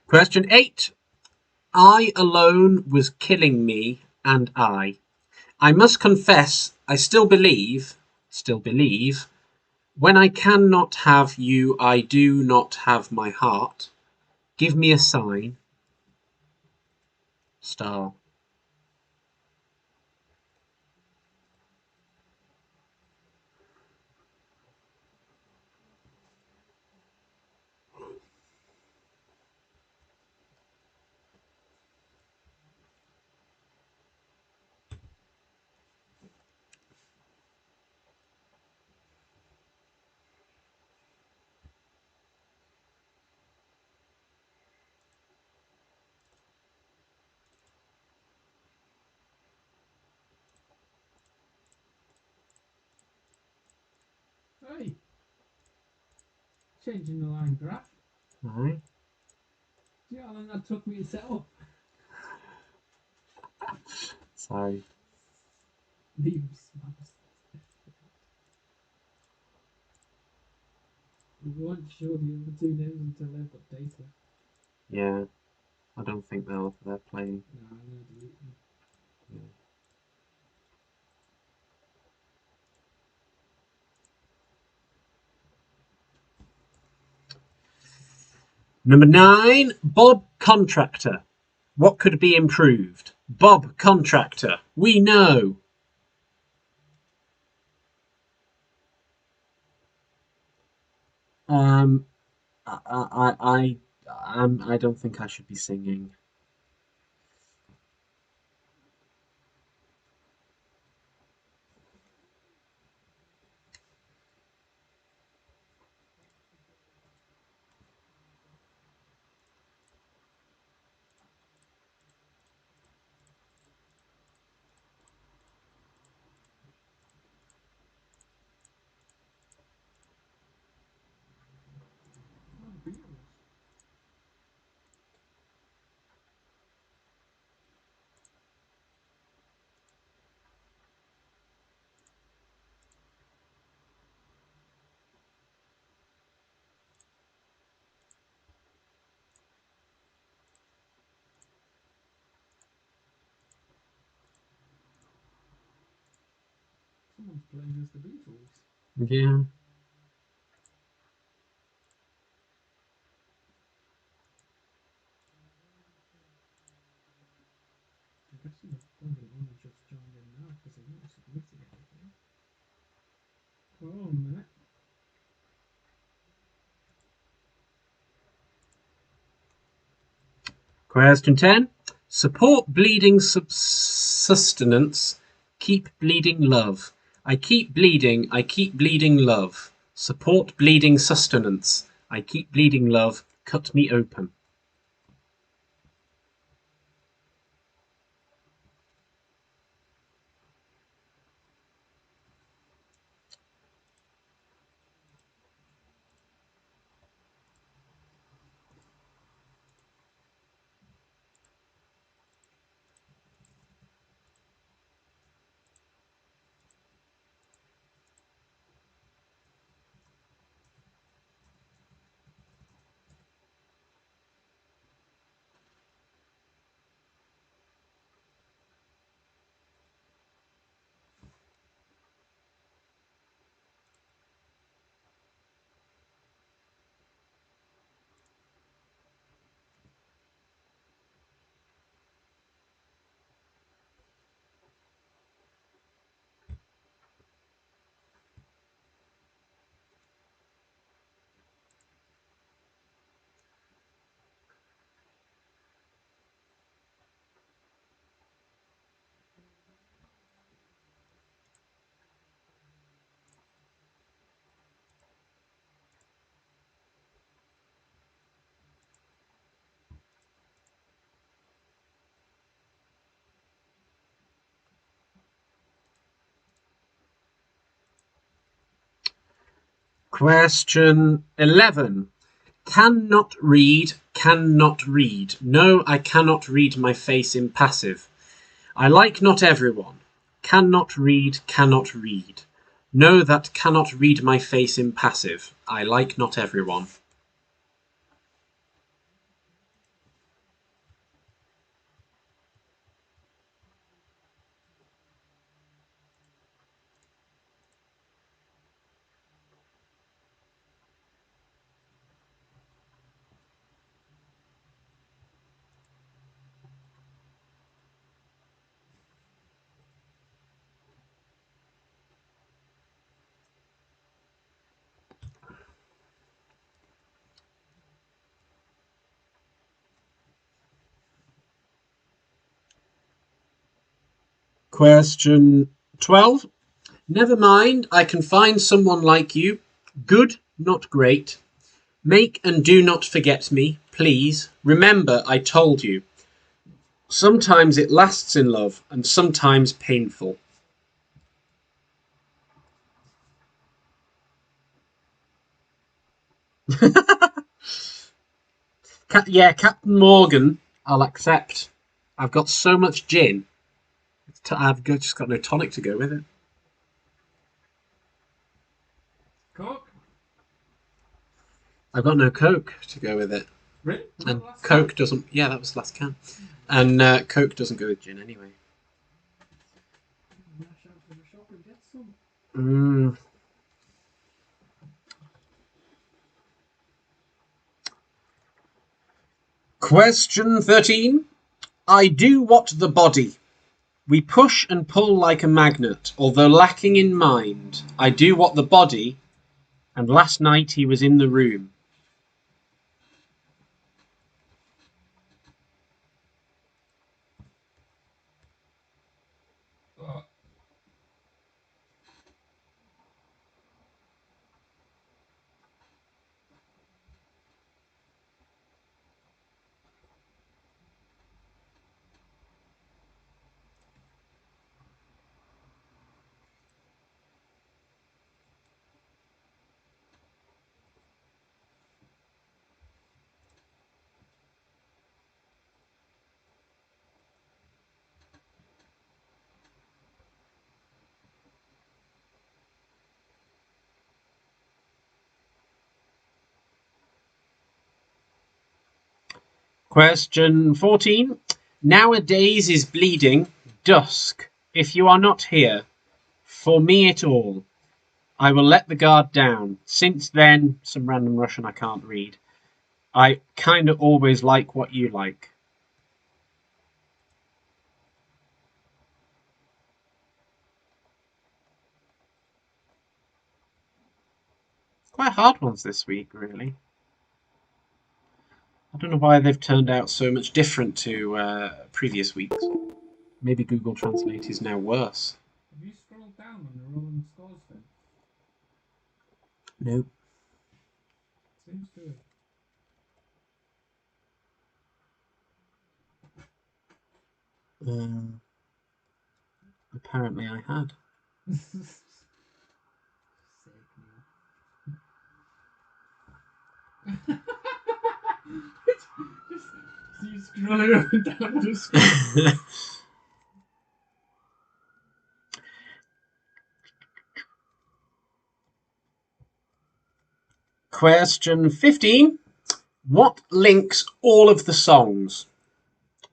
Question 8. I alone was killing me, and I must confess, I still believe, when I cannot have you, I do not have my heart. Give me a sign. Star. Hey! Changing the line graph. Right. See how long that took me to set up? Sorry. Leave smaps. We won't show the other two names until they've got data. Yeah. I don't think they're playing. No, I'm going to delete them. Yeah. Number 9, Bob Contractor. What could be improved? Bob Contractor. We know. I don't think I should be singing. Oh, Beatles. Someone's playing as the Beatles. Yeah. I'm guessing they've probably only just joined in now because they've not submitted anything. Hold on a minute. Question 10. Support bleeding sustenance. Keep bleeding love. I keep bleeding love. Support bleeding sustenance. I keep bleeding love. Cut me open. Question 11. Cannot read, cannot read. No, I cannot read my face in passive. I like not everyone. Cannot read, cannot read. No, that cannot read my face in passive. I like not everyone. Question 12. Never mind, I can find someone like you. Good, not great. Make and do not forget me, please. Remember, I told you. Sometimes it lasts in love, and sometimes painful. Yeah, Captain Morgan, I'll accept. I've got so much gin. Just got no tonic to go with it. Coke? I've got no Coke to go with it. Really? And Coke doesn't... Yeah, that was the last can. And Coke doesn't go with gin anyway. Dash out to the shop and get some. Question 13. I do what the body. We push and pull like a magnet, although lacking in mind. I do what the body, and last night he was in the room. Question 14. Nowadays is bleeding, dusk. If you are not here, for me it all. I will let the guard down. Since then, some random Russian I can't read. I kind of always like what you like. Quite hard ones this week, really. I don't know why they've turned out so much different to previous weeks. Maybe Google Translate is now worse. Have you scrolled down on the rolling scores thing? Nope. Seems to have. Apparently I had. Just see you scrolling up and down the screen. Question 15. What links all of the songs?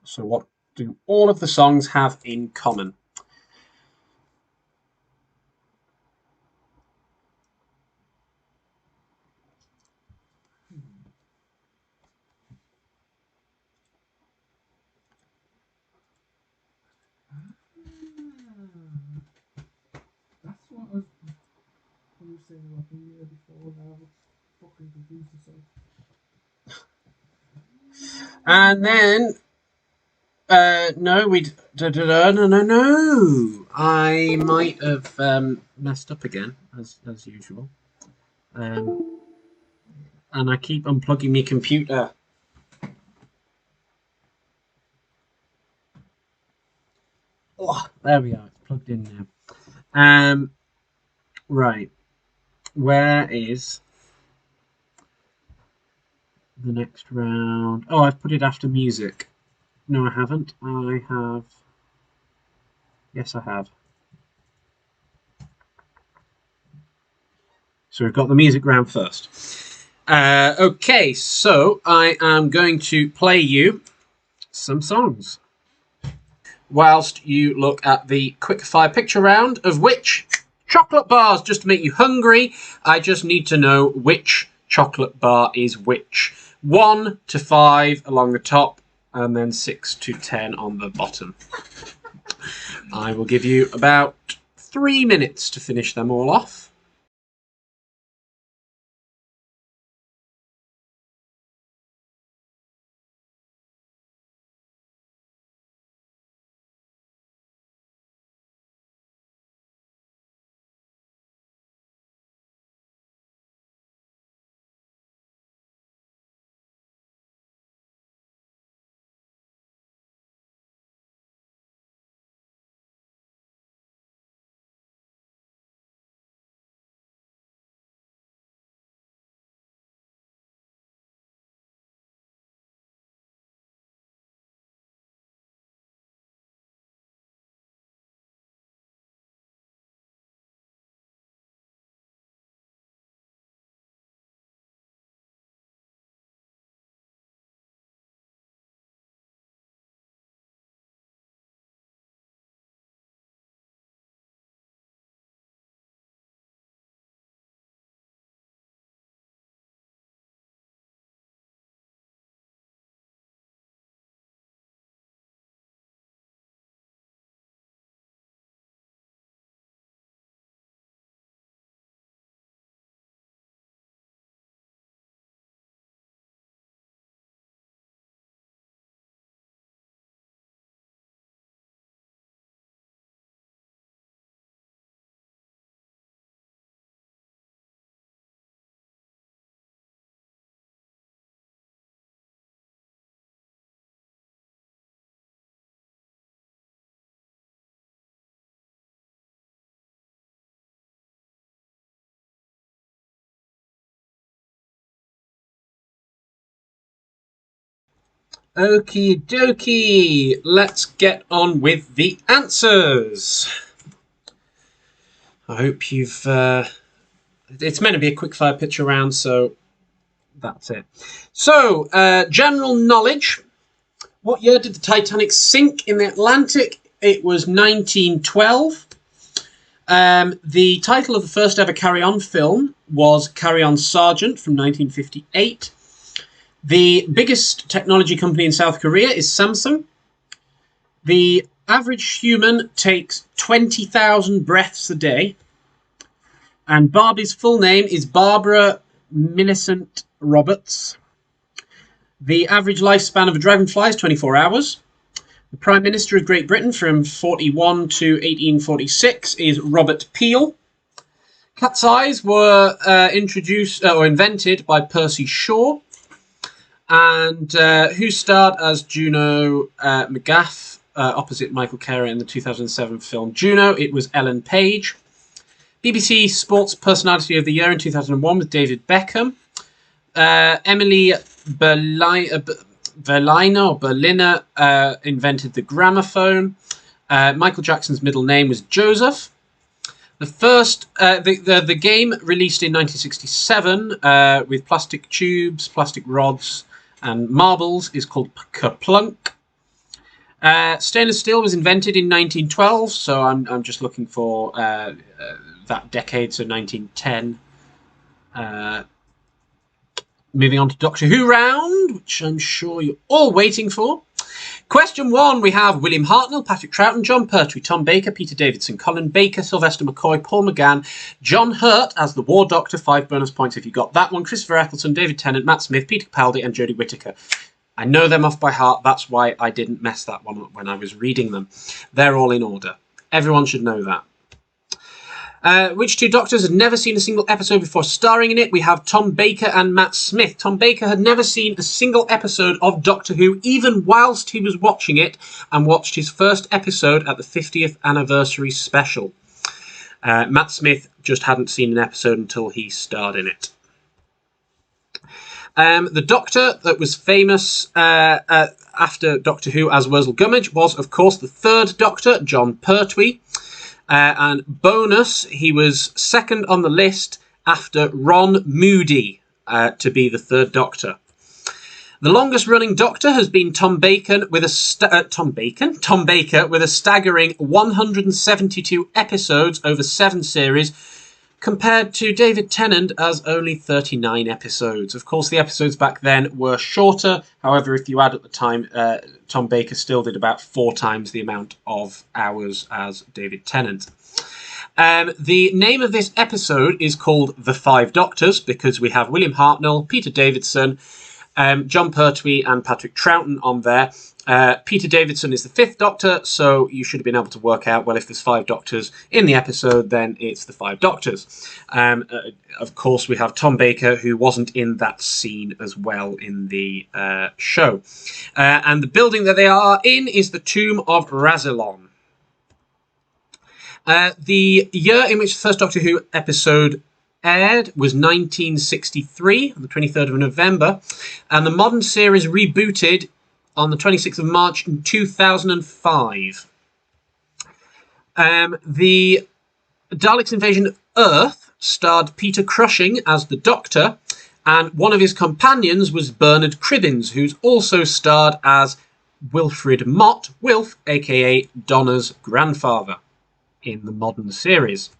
So what do all of the songs have in common? That's what I was. You were saying like a year before now. It's fucking confused myself. And then no, no. I might have messed up again, as usual. And I keep unplugging my computer. Oh, there we are. It's plugged in now. Right. Where is the next round? Oh, I've put it after music. No, I haven't. I have. Yes, I have. So we've got the music round first. Okay, so I am going to play you some songs whilst you look at the quickfire picture round, of which chocolate bars, just to make you hungry. I just need to know which chocolate bar is which. 1 to 5 along the top, and then 6 to 10 on the bottom. I will give you about 3 minutes to finish them all off. Okie dokie, let's get on with the answers. I hope you've... it's meant to be a quickfire picture round, so that's it. So, general knowledge. What year did the Titanic sink in the Atlantic? It was 1912. The title of the first ever Carry On film was Carry On Sergeant from 1958. The biggest technology company in South Korea is Samsung. The average human takes 20,000 breaths a day. And Barbie's full name is Barbara Millicent Roberts. The average lifespan of a dragonfly is 24 hours. The Prime Minister of Great Britain from 41 to 1846 is Robert Peel. Cat's eyes were introduced or invented by Percy Shaw. And who starred as Juno McGaff opposite Michael Caine in the 2007 film Juno? It was Ellen Page. BBC Sports Personality of the Year in 2001 was David Beckham. Emily Berliner invented the gramophone. Michael Jackson's middle name was Joseph. The first, the game released in 1967 with plastic tubes, plastic rods, and marbles is called Kerplunk. Stainless steel was invented in 1912, so I'm just looking for that decade, so 1910. Moving on to Doctor Who round, which I'm sure you're all waiting for. Question 1, we have William Hartnell, Patrick Troughton, John Pertwee, Tom Baker, Peter Davidson, Colin Baker, Sylvester McCoy, Paul McGann, John Hurt as the War Doctor, 5 bonus points if you got that one, Christopher Eccleston, David Tennant, Matt Smith, Peter Capaldi, and Jodie Whittaker. I know them off by heart, that's why I didn't mess that one up when I was reading them. They're all in order. Everyone should know that. Which 2 Doctors had never seen a single episode before starring in it? We have Tom Baker and Matt Smith. Tom Baker had never seen a single episode of Doctor Who, even whilst he was watching it, and watched his first episode at the 50th anniversary special. Matt Smith just hadn't seen an episode until he starred in it. The Doctor that was famous after Doctor Who as Wurzel Gummidge was, of course, the third Doctor, John Pertwee. And bonus, he was second on the list after Ron Moody to be the third Doctor. The longest-running Doctor has been Tom Baker with a staggering 172 episodes over 7 series, compared to David Tennant as only 39 episodes. Of course, the episodes back then were shorter. However, if you add at the time, Tom Baker still did about 4 times the amount of hours as David Tennant. The name of this episode is called The Five Doctors because we have William Hartnell, Peter Davison, John Pertwee and Patrick Troughton on there. Peter Davison is the 5th Doctor, so you should have been able to work out, well, if there's 5 Doctors in the episode, then it's the 5 Doctors. Of course, we have Tom Baker, who wasn't in that scene as well in the show. And the building that they are in is the Tomb of Rassilon. The year in which the first Doctor Who episode aired was 1963, on the 23rd of November, and the modern series rebooted on the 26th of March in 2005. The Daleks' Invasion of Earth starred Peter Cushing as the Doctor, and one of his companions was Bernard Cribbins, who's also starred as Wilfred Mott, Wilf, aka Donna's grandfather, in the modern series.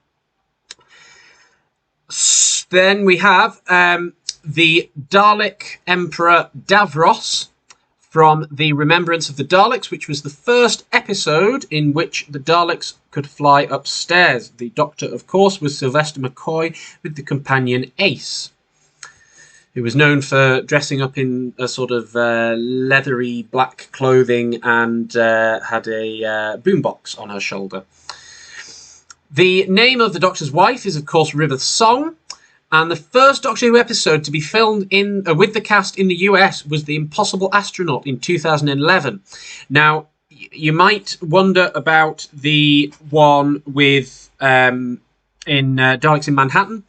Then we have the Dalek Emperor Davros from the Remembrance of the Daleks, which was the first episode in which the Daleks could fly upstairs. The Doctor, of course, was Sylvester McCoy with the companion Ace, who was known for dressing up in a sort of leathery black clothing and had a boombox on her shoulder. The name of the Doctor's wife is, of course, River Song, and the first Doctor Who episode to be filmed in with the cast in the US was The Impossible Astronaut in 2011. Now, you might wonder about the one with in Daleks in Manhattan.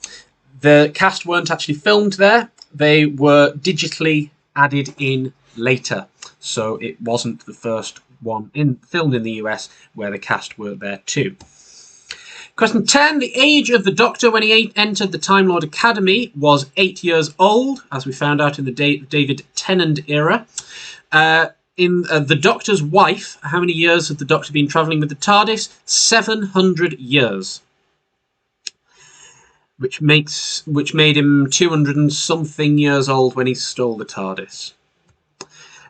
The cast weren't actually filmed there. They were digitally added in later, so it wasn't the first one filmed in the US where the cast were there too. Question 10. The age of the Doctor when he entered the Time Lord Academy was 8 years old, as we found out in the David Tennant era. In the Doctor's wife, how many years had the Doctor been travelling with the TARDIS? 700 years. Which made him 200 and something years old when he stole the TARDIS.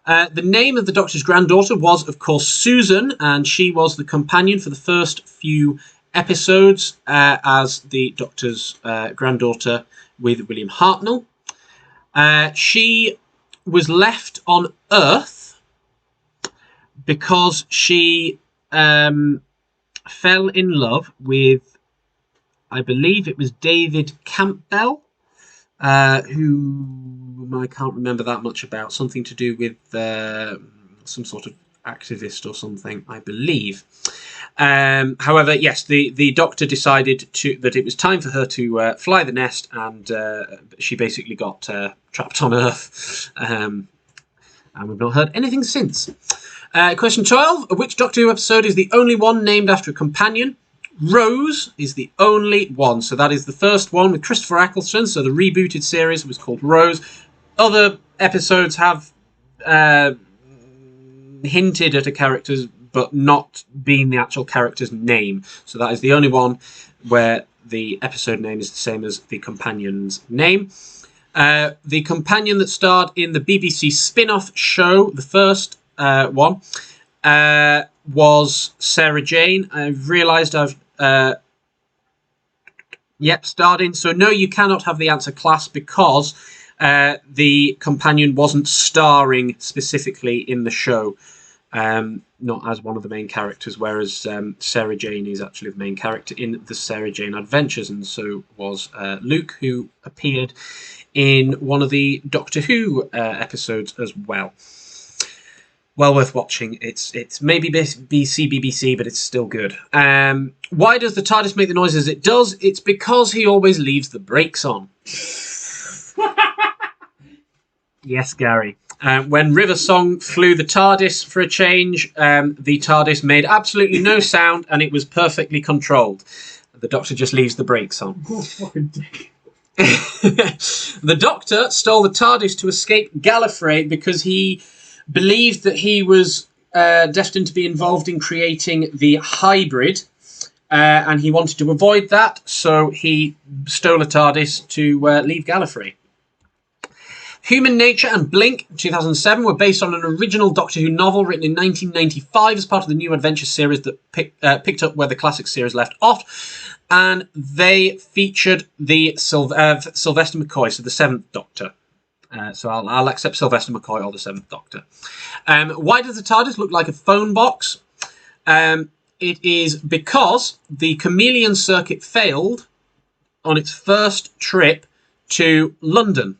The name of the Doctor's granddaughter was, of course, Susan, and she was the companion for the first few episodes as the Doctor's granddaughter with William Hartnell. She was left on Earth because she fell in love with, I believe it was David Campbell, who I can't remember that much about, something to do with some sort of activist or something, I believe. However, yes, the Doctor decided that it was time for her to fly the nest, and she basically got trapped on Earth. And we've not heard anything since. Question 12. Which Doctor Who episode is the only one named after a companion? Rose is the only one. So that is the first one with Christopher Eccleston. So the rebooted series was called Rose. Other episodes have hinted at a character's, but not being the actual character's name. So that is the only one where the episode name is the same as the companion's name. The companion that starred in the BBC spin-off show, the first one, was Sarah Jane. I've realised I've starred in. So no, you cannot have the answer, class, because the companion wasn't starring specifically in the show, not as one of the main characters, whereas Sarah Jane is actually the main character in the Sarah Jane Adventures, and so was Luke, who appeared in one of the Doctor Who episodes as well. Well worth watching. It's maybe BBC, but it's still good. Why does the TARDIS make the noises it does? It's because he always leaves the brakes on. Yes, Gary. When River Song flew the TARDIS for a change, the TARDIS made absolutely no sound, and it was perfectly controlled. The Doctor just leaves the brakes on. Oh, fucking dick. The Doctor stole the TARDIS to escape Gallifrey because he believed that he was destined to be involved in creating the hybrid, and he wanted to avoid that, so he stole a TARDIS to leave Gallifrey. Human Nature and Blink, 2007, were based on an original Doctor Who novel written in 1995 as part of the New Adventure series that picked up where the classic series left off, and they featured the Sylvester McCoy, so the Seventh Doctor. So I'll accept Sylvester McCoy or the Seventh Doctor. Why does the TARDIS look like a phone box? It is because the chameleon circuit failed on its first trip to London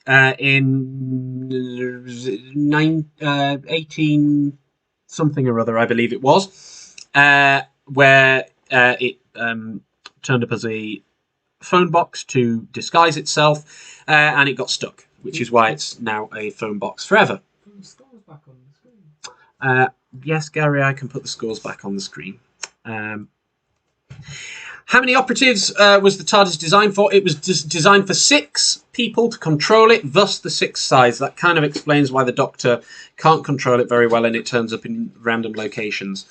in 18 something or other, I believe it was, where it turned up as a phone box to disguise itself, and it got stuck, which is why it's now a phone box forever. Put the scores back on the screen. Yes, Gary, I can put the scores back on the screen. How many operatives was the TARDIS designed for? It was designed for 6 people to control it, thus the 6 sides. That kind of explains why the Doctor can't control it very well and it turns up in random locations.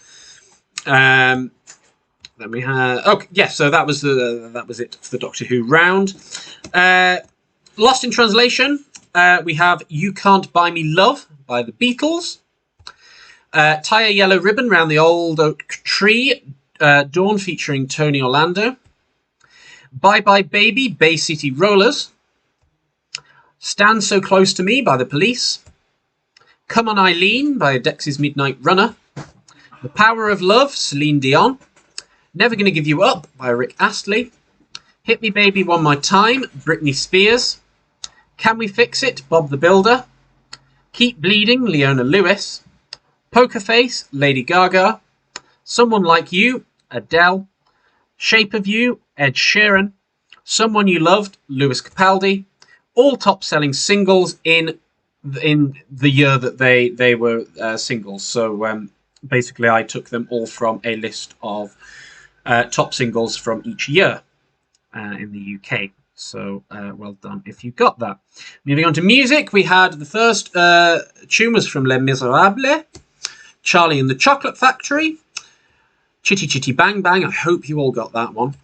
Then we have... Okay, yes, so that was it for the Doctor Who round. Lost in translation, we have You Can't Buy Me Love by the Beatles. Tie a Yellow Ribbon Round the Old Oak Tree, Dawn featuring Tony Orlando. Bye Bye Baby, Bay City Rollers. Stand So Close to Me by the Police. Come On Eileen by Dexys Midnight Runner. The Power of Love, Celine Dion. Never Gonna Give You Up by Rick Astley. Hit Me Baby One More Time, Britney Spears. Can We Fix It, Bob the Builder. Keep Bleeding, Leona Lewis. Poker Face, Lady Gaga. Someone Like You, Adele. Shape of You, Ed Sheeran. Someone You Loved, Lewis Capaldi. All top-selling singles in the year that they were singles. So basically I took them all from a list of top singles from each year in the UK. So well done if you got that. Moving on to music, we had the first tune was from Les Miserables, Charlie and the Chocolate Factory, Chitty Chitty Bang Bang, I hope you all got that one,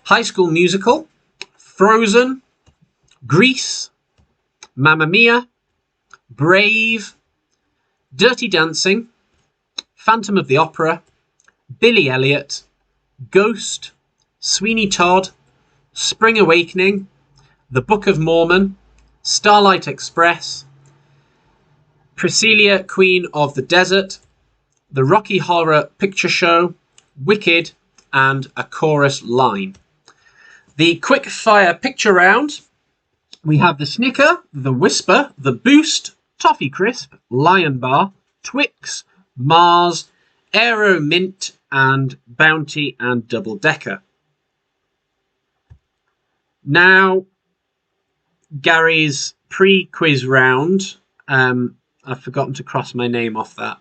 High School Musical, Frozen, Grease, Mamma Mia, Brave, Dirty Dancing, Phantom of the Opera, Billy Elliot, Ghost, Sweeney Todd, Spring Awakening, The Book of Mormon, Starlight Express, Priscilla, Queen of the Desert, The Rocky Horror Picture Show, Wicked, and A Chorus Line. The quick fire picture round, we have the Snicker, the Whisper, the Boost, Toffee Crisp, Lion Bar, Twix, Mars, Aero Mint, and Bounty and Double Decker. Now, Gary's pre-quiz round. I've forgotten to cross my name off that.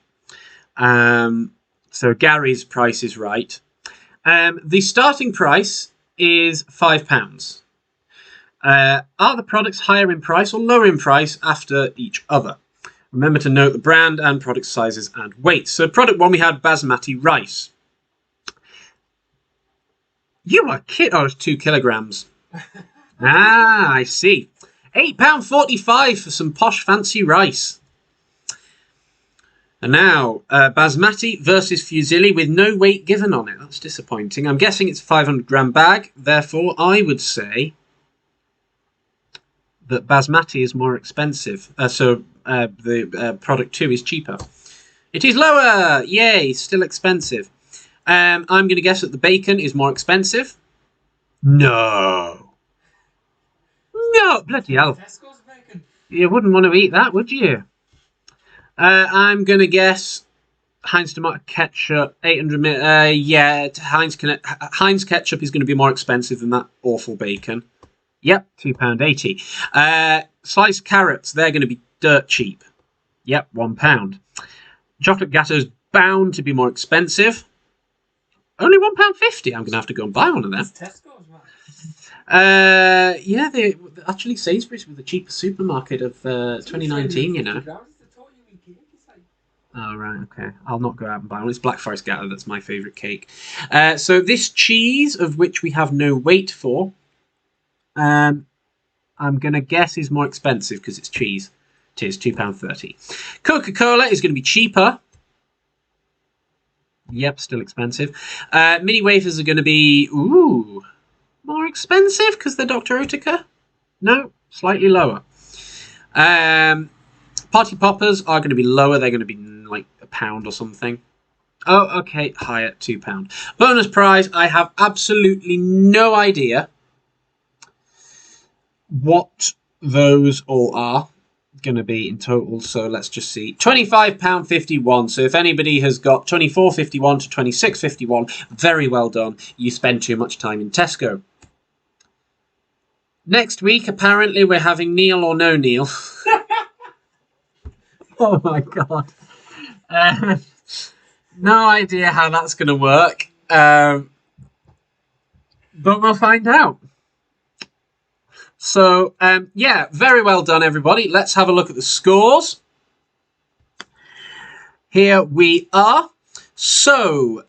So Gary's price is right. The starting price is £5. Are the products higher in price or lower in price after each other? Remember to note the brand and product sizes and weight. So product 1, we had basmati rice. You are kidding. Oh, it's 2 kilograms. I see. £8.45 for some posh fancy rice. And now, basmati versus fusilli with no weight given on it. That's disappointing. I'm guessing it's a 500-gram bag. Therefore, I would say that basmati is more expensive. So the product 2 is cheaper. It is lower. Yay, still expensive. I'm going to guess that the bacon is more expensive. No. No, bloody hell. Tesco's bacon. You wouldn't want to eat that, would you? I'm going to guess Heinz tomato ketchup, 800 ml. Yeah, Heinz ketchup is going to be more expensive than that awful bacon. Yep, £2.80. Sliced carrots, they're going to be dirt cheap. Yep, £1. Chocolate gatto's bound to be more expensive. Only £1.50. I'm going to have to go and buy one of them. Tesco's, man. Yeah, actually Sainsbury's was the cheapest supermarket of 2019, you know. Oh, right, okay. I'll not go out and buy one. It's Black Forest Gatto, that's my favourite cake. So this cheese, of which we have no weight for, I'm going to guess is more expensive because it's cheese. It is £2.30. Coca-Cola is going to be cheaper. Yep, still expensive. Mini wafers are going to be, more expensive because they're Dr. Oetker? No, slightly lower. Party poppers are going to be lower. They're going to be like £1 or something. Oh, okay, higher, £2. Bonus prize, I have absolutely no idea what those all are going to be in total. So let's just see. £25.51. So if anybody has got £24.51 to £26.51, very well done. You spend too much time in Tesco. Next week, apparently, we're having Neil or no Neil. Oh my god. No idea how that's going to work. But we'll find out. So, yeah, very well done, everybody. Let's have a look at the scores. Here we are. So,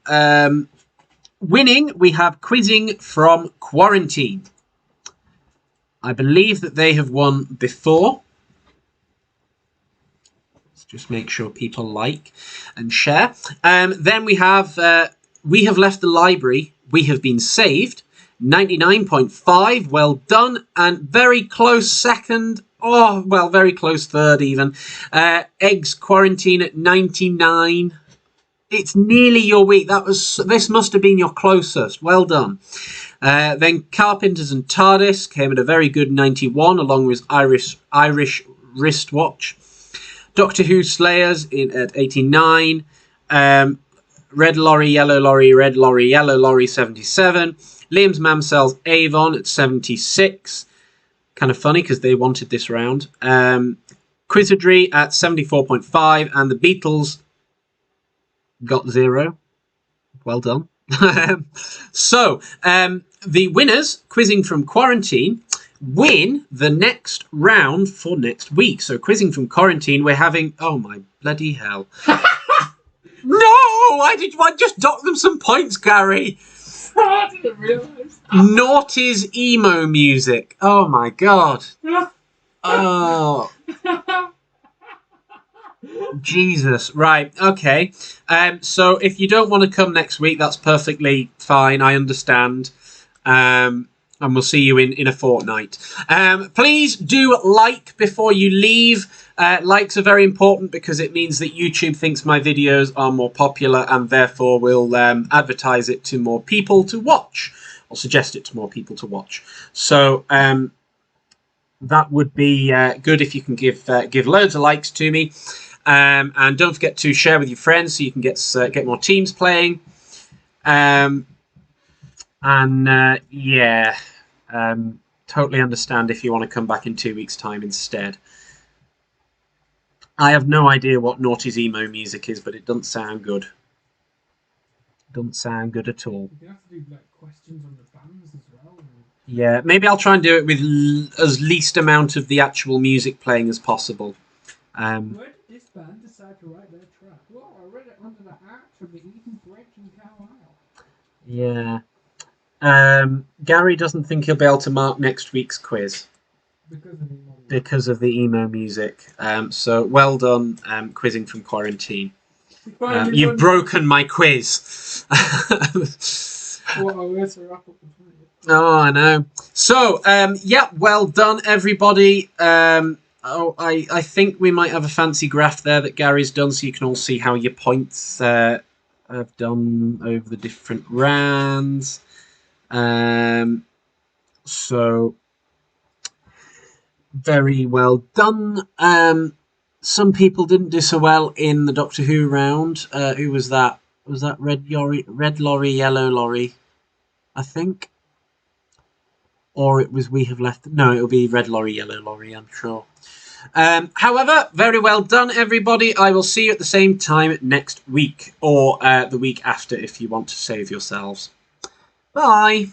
winning, we have Quizzing from Quarantine. I believe that they have won before. Let's just make sure people like and share. Then we have left the library. We have been saved. 99.5. Well done. And very close second. Oh, well, very close third even. Eggs Quarantine at 99. It's nearly your week. This must have been your closest. Well done. Then Carpenters and TARDIS came at a very good 91, along with Irish Wristwatch. Doctor Who Slayers at 89. Red Lorry, Yellow Lorry, Red Lorry, Yellow Lorry 77. Liam's Mamsel's Avon at 76. Kind of funny because they wanted this round. Quizardry at 74.5. And the Beatles got 0. Well done. So, the winners, Quizzing from Quarantine, win the next round for next week. So, Quizzing from Quarantine, we're having... Oh, my bloody hell. No! I just docked them some points, Gary. I didn't realise. Naughty's emo music. Oh, my God. Oh... Jesus. Right. Okay. So if you don't want to come next week, that's perfectly fine. I understand. And we'll see you in a fortnight. Please do like before you leave. Likes are very important because it means that YouTube thinks my videos are more popular and therefore will advertise it to more people to watch or suggest it to more people to watch. So that would be good if you can give loads of likes to me. And don't forget to share with your friends so you can get more teams playing. Totally understand if you want to come back in 2 weeks' time instead. I have no idea what Naughty's emo music is, but it doesn't sound good. Doesn't sound good at all. You have to do like questions on the bands as well. Yeah, maybe I'll try and do it with as least amount of the actual music playing as possible. Where did this band decide to write their track? Well, I read it under the arch of the Eden Bridge in Carlisle. Yeah. Gary doesn't think he'll be able to mark next week's quiz because of the emo music. So well done, Quizzing from Quarantine. You've broken my quiz. Oh, I know. So, yeah, well done, everybody. I think we might have a fancy graph there that Gary's done, so you can all see how your points have done over the different rounds. So, very well done. some people didn't do so well in the Doctor Who round. Who was that? Was that red lorry, yellow lorry? I think. Or it was We Have Left. No, it'll be red lorry, yellow lorry, I'm sure. However, very well done, everybody. I will see you at the same time next week, or the week after if you want to save yourselves. Bye.